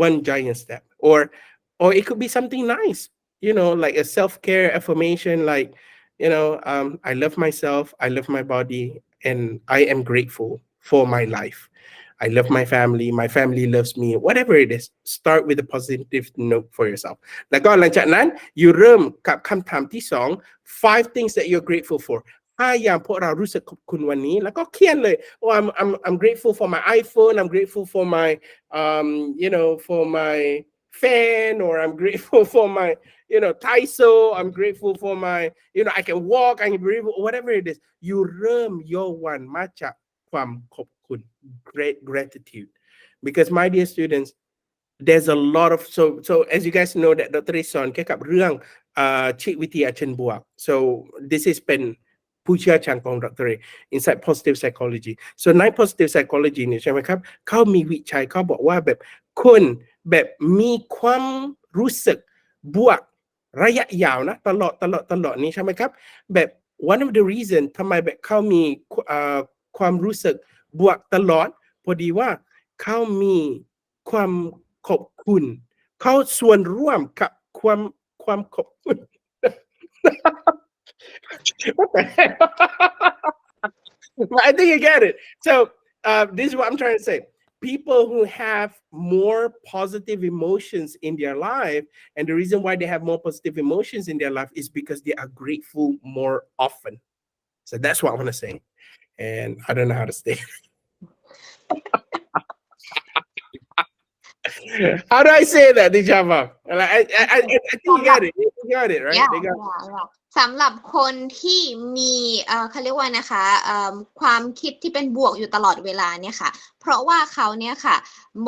one giant step, or it could be something nice, like a self-care affirmation, like I love myself, I love my body, and I am grateful for my life. I love my family loves me. Whatever it is, start with a positive note for yourself. แล้วก็หลังจากนั้น you เริ่มกับคำถามที่สอง five things that you're grateful for. อย่างพวกเรารู้สึกขอบคุณวันนี้แล้วก็เขียนเลย I'm grateful for my iPhone, I'm grateful for my for my fan, or I'm grateful for my Taiso, I'm grateful for my I can walk, I can breathe, whatever it is. You เริ่ม your one มาจากความขอบคุณ great gratitude. Because my dear students, there's a lot of so as you guys know that ดร. สอนเกี่ยวกับเรื่องจิตวิทยาเชิงบวก so this is เป็นผู้เชี่ยวชาญของดร. inside positive psychology. so ใน positive psychology เนี่ยใช่ไหมครับเขามีวิจัยเขาบอกว่าแบบคนแบบมีความรู้สึกบวกระยะยาวนะตลอดนี้ใช่ไหมครับแบบ one of the reason ทำไมแบบเขามีความรู้สึกบวกตลอดพอดีว่าเขามีความขอบคุณเขาส่วนร่วมกับความขอบคุณ What the hell? But I think you get it. So this is what I'm trying to say. People who have more positive emotions in their life, and the reason why they have more positive emotions in their life is because they are grateful more often. So that's what I want to say. And I don't know how to say it. How do I say that, Dijava? I think you got it. You got it, right? Yeah, They got yeah. สำหรับคนที่มีเขาเรียกว่านะคะความคิดที่เป็นบวกอยู่ตลอดเวลาเนี่ยค่ะเพราะว่าเขาเนี่ยค่ะ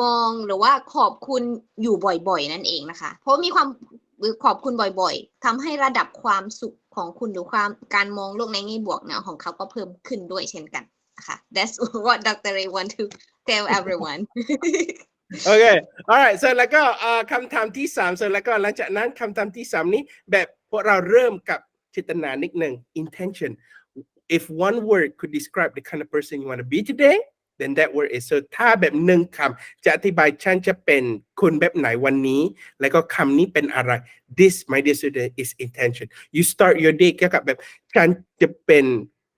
มองหรือว่าขอบคุณอยู่บ่อยๆนั่นเองนะคะเพราะมีความขอบคุณบ่อยๆทำให้ระดับความสุขของคุณหรือความการมองโลกในแง่บวกเนี่ยของเขาก็เพิ่มขึ้นด้วยเช่นกันนะคะ That's what Dr. Ray want to tell everyone. Okay, all right. So แล้วก็คำถามที่3 so แล้วก็หลังจากนั้นคำถามที่3นี้แบบพวกเราเริ่มกับเจตนานิดนึง intention. If one word could describe the kind of person you want to be today, then that word is so ถ้าแบบหนึ่งคำจะอธิบายฉันจะเป็นคนแบบไหนวันนี้แล้วก็คำนี้เป็นอะไร This my dear student is intention. You start your day เกี่ยวกับแบบฉันจะเป็น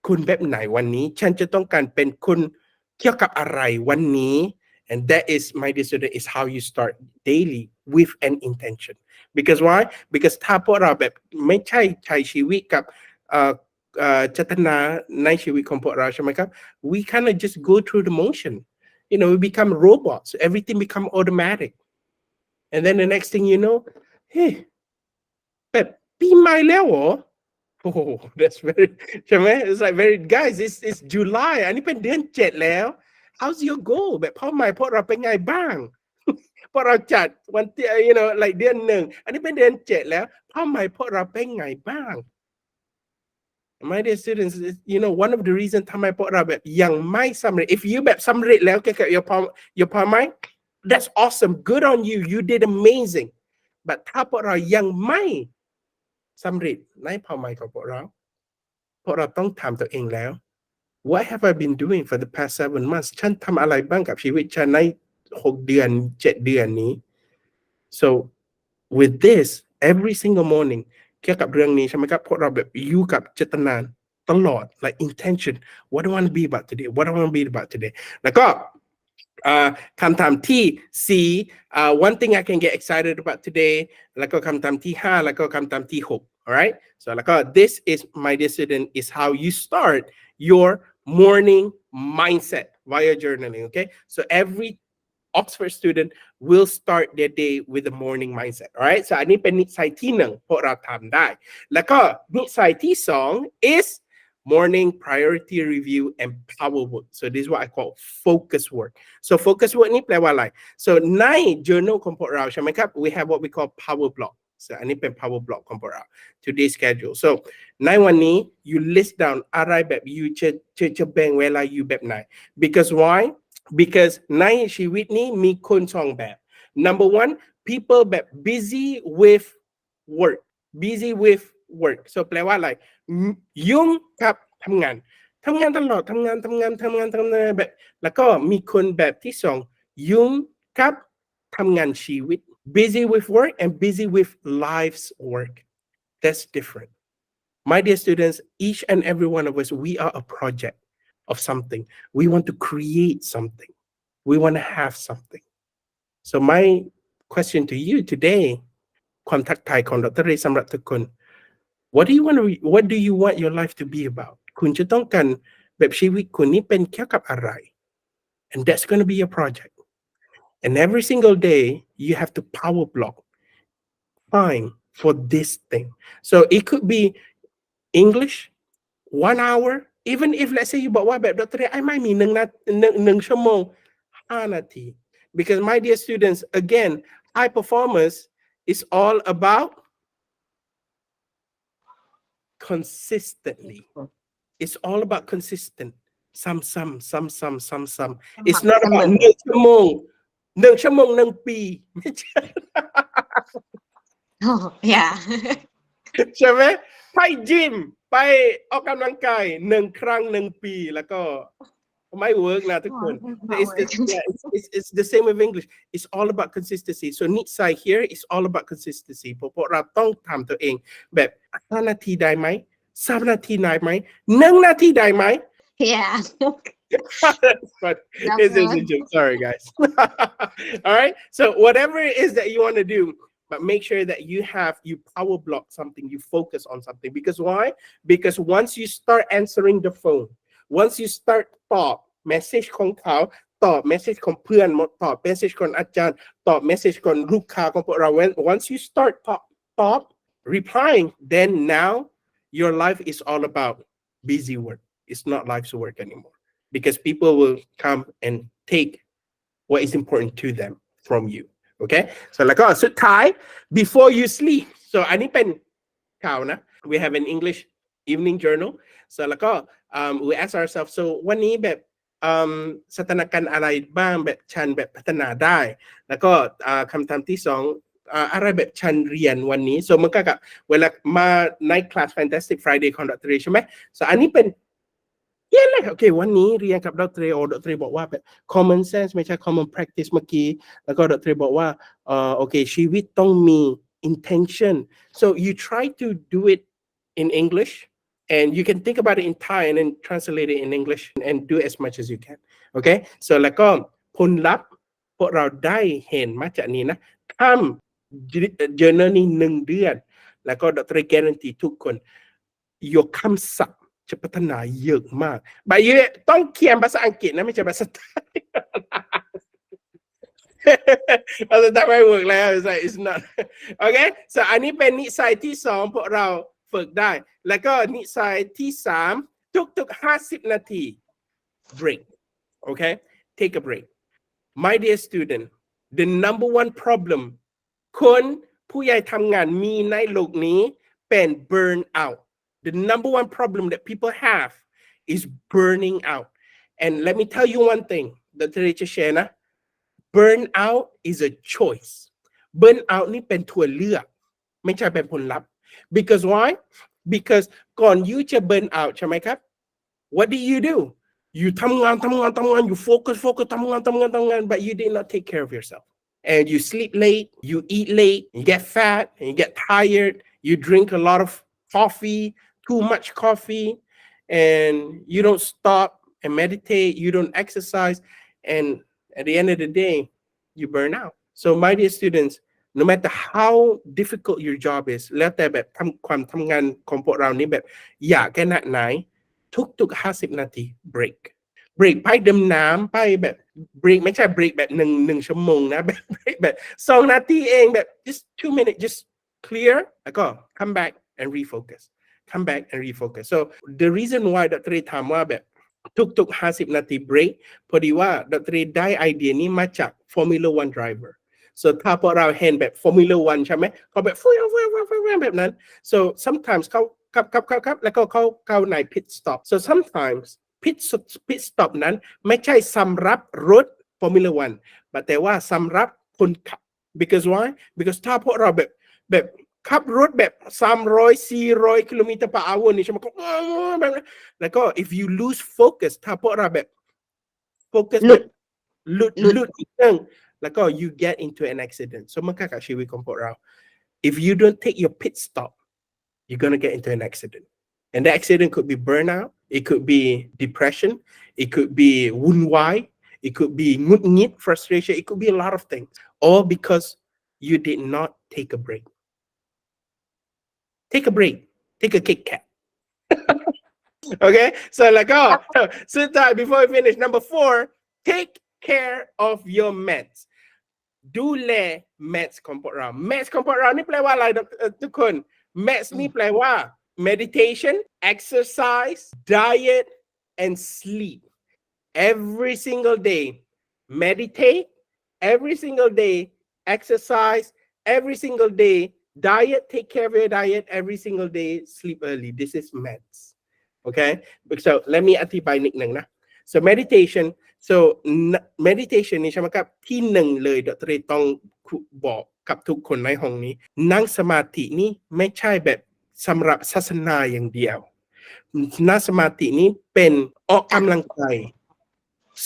คนแบบไหนวันนี้ฉันจะต้องการเป็นคนเกี่ยวกับอะไรวันนี้ And that is, my dear student, is how you start daily with an intention. Because why? Because ถ้าพวกเราแบบไม่ใช่ใช้ชีวิตกับเจตนาในชีวิตของพวกเราใช่ไหมครับ we kind of just go through the motion. We become robots. Everything become automatic. And then the next thing you know, hey, แบบปีใหม่แล้วเหรอ Oh, that's very ใช่ไหม It's like very guys, it's July อันนี้เป็นเดือน7แล้ว How's your goal แบบเป้าหมายพวกเราเป็นไงบ้าง พวกเราจัดวันที่like เดือน1อันนี้เป็นเดือน7แล้วเป้าหมายพวกเราเป็นไงบ้าง My dear students, one of the reasons ทำไมพวกเราแบบยังไม่สำเร็จ if you แบบสำเร็จแล้วเกี่ยวกับ your palm mind, that's awesome, good on you, you did amazing, but ถ้าพวกเรายังไม่สำเร็จใน palm mind ของพวกเราต้องถามตัวเองแล้ว what have I been doing for the past 7 months ฉันทำอะไรบ้างกับชีวิตฉันใน6 เดือน 7 เดือนนี้ so with this every single morning เกี่ยวกับเรื่องนี้ใช่ไหมครับพวกเราแบบอยู่กับเจตนาตลอด like intention what do I want to be about today what do I want to be about today แล้วก็คำถามที่4 one thing I can get excited about today แล้วก็คำถามที่5แล้วก็คำถามที่6 alright so แล้วก็ this is my dear student is how you start your morning mindset via journaling okay so every Oxford student will start their day with a morning mindset alright so อันนี้เป็นนิสัยที่1พวกเราทำได้แล้วก็นิสัยที่2 is morning priority review and power work so this is what I call focus work so focus work นี่แปลว่าอะไร so ใน journal ของพวกเราใช่ไหมครับ we have what we call power block so อันนี้เป็น power block ของพวกเรา today's schedule so ในวันนี้ you list down อะไรแบบ you จะแบ่งเวลาอยู่แบบไหน because why because ในชีวิตนี้มีคน2แบบ number one people แบบ busy with work so แปลว่าอะไรยุ่งกับทำงานตลอดทำงานแบบแล้วก็มีคนแบบที่2ยุ่งกับทำงานชีวิต busy with work and busy with life's work that's different my dear students each and every one of us we are a project of something we want to create something we want to have something so my question to you today ความทักทายของดร.สำหรับทุกคน what do you want your life to be about คุณจะต้องการแบบชีวิตคุณนี้เป็นเกี่ยวกับอะไร and that's going to be your project and every single day you have to power block time for this thing so it could be English 1 hour even if let's say you บอกว่าแบบดร.ไอ้ไม่มี1 ชั่วโมง 5 นาที because my dear students again high performance is all about consistently it's all about consistent some it's not about 1 ชั่วโมง 1 ปี ไม่ใช่ oh yeah ใช่ไหมไปยิมไปออกกำลังกาย1 ครั้ง 1 ปีแล้วก็ไม่ work นะทุกคน it's the same with English it's all about consistency so นิสัย here is all about consistency เพราะเราต้องทำตัวเองแบบ5 นาทีได้ไหม3 นาทีได้ไหม1 นาทีได้ไหม yeah but it's a joke sorry guys all right so whatever it is that you want to do but make sure that you power block something you focus on something because why because once you start answering the phone once you start ตอบ message ของเขาตอบ message ของเพื่อนตอบ message ของอาจารย์ตอบ message ของลูกค้าของพวกเรา once you start ตอบ replying then now your life is all about busy work it's not life's work anymore because people will come and take what is important to them from you okay so แล้วก็สุดท้าย before you sleep so อันนี้เป็นข่าวนะ we have an English evening journal so แล้วก็we ask ourselves so วันนี้แบบสถานการณ์อะไรบ้างแบบฉันแบบพัฒนาได้แล้วก็คำถามที่2อะไรแบบฉันเรียนวันนี้ so มันก็กับเวลามาในคลาส Fantastic Friday ของดร.ใช่ไหม so อันนี้เป็นเรียนเลยโอเควันนี้เรียนกับดร.โอดร.บอกว่าแบบ common sense ไม่ใช่ common practice เมื่อกี้แล้วก็ดร.บอกว่าโอเคชีวิตต้องมี intention so you try to do it in English and you can think about it in Thai and then translate it in English and do as much as you can okay so แล้วก็ผลลัพธ์พวกเราได้เห็นมาจากนี้นะทำ journal นี้1 เดือนแล้วก็ดร.การันตีทุกคนยกคำศัพท์จะพัฒนาเยอะมากบางทีต้องเขียนภาษาอังกฤษนะไม่ใช่ภาษาไทยภาษาไทยไม่เวิร์กแล้ว it's not okay so อันนี้เป็นนิสัยที่2พวกเราฝึกได้แล้วก็นิสัยที่3ทุก50 นาที break okay take a break my dear student the number one problem คนผู้ใหญ่ทำงานมีในโลกนี้เป็น burn out the number one problem that people have is burning out. And let me tell you one thing, Dr. Richard Shana, burnout is a choice. Burnout นี่เป็นตัวเลือกไม่ใช่เป็นผลลัพธ์ because why? Because ก่อน you จะ burn out ใช่ไหมครับ what do? You ทำงาน you focus ทำงาน but you did not take care of yourself. And you sleep late, you eat late, you get fat, and you get tired, you drink a lot of coffee, too much coffee, and you don't stop and meditate, you don't exercise, and at the end of the day, you burn out. So my dear students, no matter how difficult your job is แล้วแต่แบบความทำงานของพวกเรานี่แบบอยากแค่ไหนทุก50 นาที break ไปดำน้ำไปแบบ break ไม่ใช่ break แบบหนึ่งชั่วโมงนะแบบ2 นาทีเองแบบ just 2 minutes just clear แล้วก็ come back and refocus so the reason why ดร.ถามว่าแบบทุก50 นาที break พอดีว่าดร.ได้ไอเดียนี้มาจาก Formula 1 driver so ถ้าพวกเราเห็นแบบ Formula 1 ใช่ไหมเขาแบบแบบนั้น so sometimes เขาครับแล้วก็เข้าใน pit stop so sometimes pit stop นั้นไม่ใช่สำหรับรถ Formula 1 แต่ว่าสำหรับคนขับ because why because ถ้าพวกเราแบบขับรถแบบ300-400 กิโลเมตรต่อชั่วโมงนี่ใช่ไหมก็แบบแล้วก็ if you lose focus ถ้าพวกเราแบบ focus แบบหลุดนิดนึงแล้วก็ you get into an accident so มันก็กับชีวิตของพวกเรา if you don't take your pit stop you're gonna get into an accident and the accident could be burnout it could be depression it could be วุ่นวาย it could be หงุดหงิด frustration it could be a lot of things all because you did not take a break take a Kit Kat okay so แล้วก็สุดท้าย before we finish number 4 take care of your meds ดูแล meds ของพวกเรา meds ของพวกเรานี่แปลว่าอะไรทุกคน meds นี่แปลว่า meditation exercise diet and sleep every single day meditate every single day exercise every single day diet take care of your diet every single day sleep early this is meds okay so let me อธิบายนิดหนึ่งนะ so meditation นี่ใช่ไหมครับที่หนึ่งเลยดร.ต้องบอกกับทุกคนในห้องนี้นั่งสมาธินี่ไม่ใช่แบบสำหรับศาสนาอย่างเดียวนั่งสมาธินี้เป็นออกกำลังกาย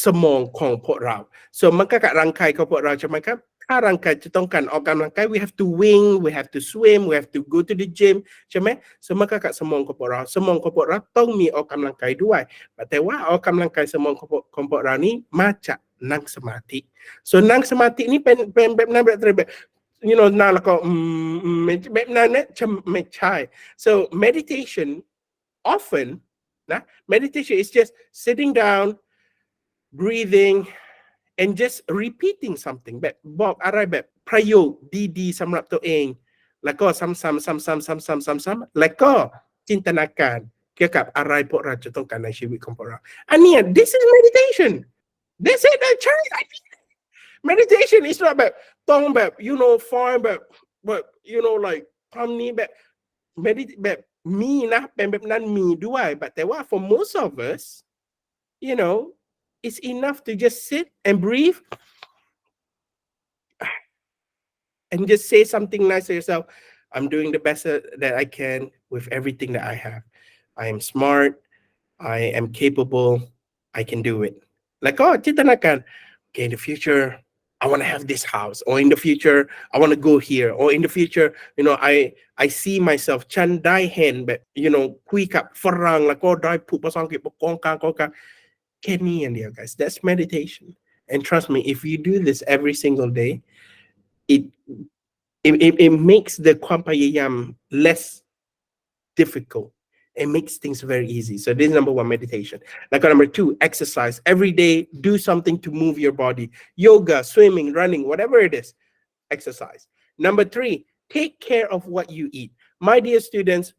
สมองของพวกเรา so มันก็กับร่างกายของพวกเราใช่ไหมครับถ้าร่างกายจะต้องการออกกำลังกาย we have to win we have to swim we have to go to the gym ใช่ไหม so มันก็กับสมองของพวกเราสมองของพวกเราต้องมีออกกำลังกายด้วยแต่ว่าออกกำลังกายสมองของพวกเรานี้มาจากนั่งสมาธิ so นั่งสมาธินี่เป็นแบบนั้นแบบ you know นั่งแล้วก็แบบนั้นเนี่ยไม่ใช่ so meditation often นะ meditation is just sitting down breathing and just repeating something แบบบอกอะไรแบบประโยคดีๆสำหรับตัวเองแล้วก็ซ้ำๆแล้วก็จินตนาการเกี่ยวกับอะไรพวกเราจะต้องการในชีวิตของพวกเราอันนี้ this is meditation that's it ใช่ meditation is not แบบต้องแบบ you know find แบบ you know like ทำนี้แบบ แบบมีนะเป็นแบบนั้นมีด้วยแต่ว่า for most of us you know it's enough to just sit and breathe and just say something nice to yourself I'm doing the best that I can with everything that I have I am smart I am capable I can do it แล้วก็จินตนาการ okay in the future I want to have this house or in the future I want to go here or in the future you know I see myself ฉันได้เห็นแบบ you know คุยกับฝรั่งแล้วก็ได้พูดภาษาอังกฤษกองกลางแค่นี้อย่างเดียว guys that's meditation and trust me if you do this every single day it makes the ความพยายาม less difficult it makes things very easy so this is number 1 meditation like number 2 exercise every day do something to move your body yoga swimming running whatever it is exercise number 3 take care of what you eat my dear students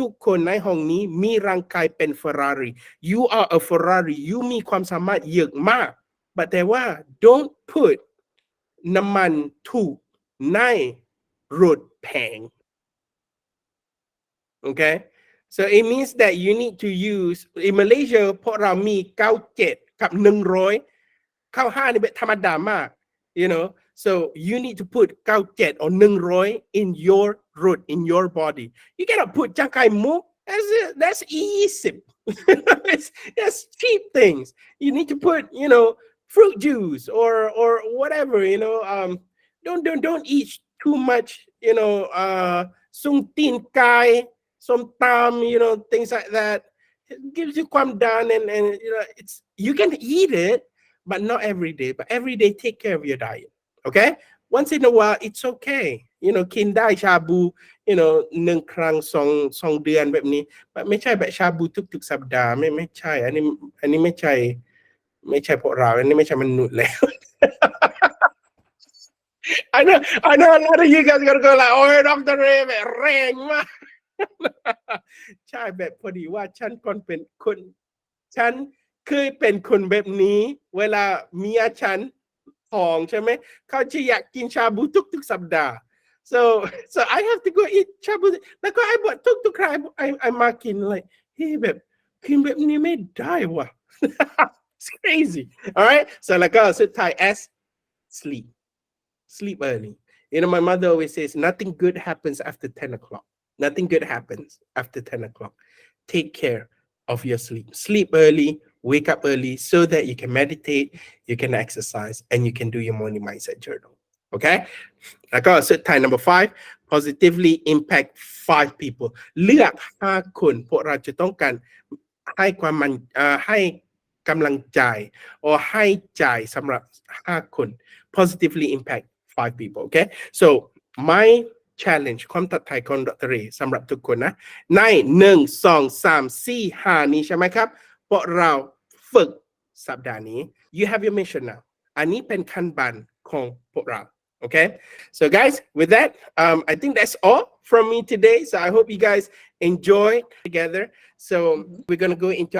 ทุกคนในห้องนี้มีร่างกายเป็น Ferrari you are a Ferrari you มีความสามารถเยอะมากแต่ว่า don't put น้ำมันถูกในรถแพง okay so it means that you need to use in Malaysia พวกเรามี97กับ100 95นี่เป็นธรรมดามาก you know so you need to put 97 or 100 in your root in your body you cannot put จังไก่มุกthat's easy that's cheap things you need to put fruit juice or whatever don't eat too much sung tin kai some tam things like that it gives youความดันand it's you can eat it but not every day but every day take care of your diet okay once in a while it's okay กินได้ชาบู1 ครั้ง2 เดือนแบบนี้ไม่ใช่แบบชาบูทุกๆสัปดาห์ไม่ใช่อันนี้ไม่ใช่พวกเราอันนี้ไม่ใช่มนุษย์แล้ว I know a lot of you guys gonna go like โอ้ยดร.เรย์แบบแรงมาก ใช่แบบพอดีว่าฉันเคยเป็นคนแบบนี้เวลาเมียฉันท้องใช่ไหมเขาจะอยากกินชาบูทุกๆสัปดาห์ so I have to go eat ชาบูแล้วก็ไอ้บอกทุกครั้งไอ้มากินเลยแบบกินแบบนี้ไม่ได้ว่ะ it's crazy alright so แล้วก็สุดท้าย S sleep early my mother always says nothing good happens after 10 o'clock nothing good happens after 10 o'clock take care of your sleep early wake up early so that you can meditate you can exercise and you can do your morning mindset journal okay แล้วก็สุดท้าย number 5 positively impact 5 people เลือก5 คนพวกเราจะต้องการให้กำลังใจ or ให้ใจสำหรับ5 คน positively impact 5 people okay so my challenge ความท้าทายของดร.เรย์สำหรับทุกคนนะใน1 2 3 4 5นี้ใช่ไหมครับพวกเราฝึกสัปดาห์นี้ you have your mission now อันนี้เป็นขั้นบันของพวกเรา okay so guys with that I think that's all from me today so I hope you guys enjoy together so we're going to go into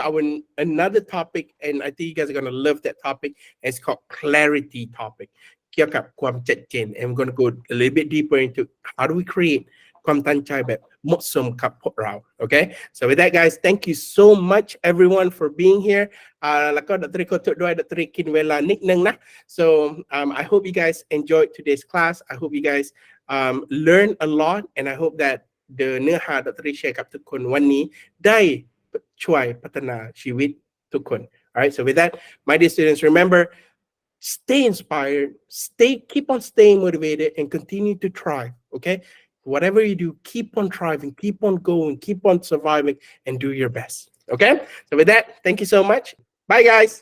another topic and I think you guys are going to love that topic it's called clarity topic เกี่ยวกับความชัดเจน and we're going to go a little bit deeper into how do we create ความตั้งใจแบบเหมาะสมกับพวกเรา okay so with that guys thank you so much everyone for being here แล้วก็ดร.ขอโทษด้วยดร.กินเวลานิดนึงนะ so I hope you guys enjoyed today's class I hope you guys learn a lot and I hope that the เนื้อหาดร.แชร์กับทุกคนวันนี้ได้ช่วยพัฒนาชีวิตทุกคน alright so with that my dear students remember stay inspired keep on staying motivated and continue to try okay whatever you do keep on striving keep on going keep on surviving and do your best okay so with that thank you so much bye guys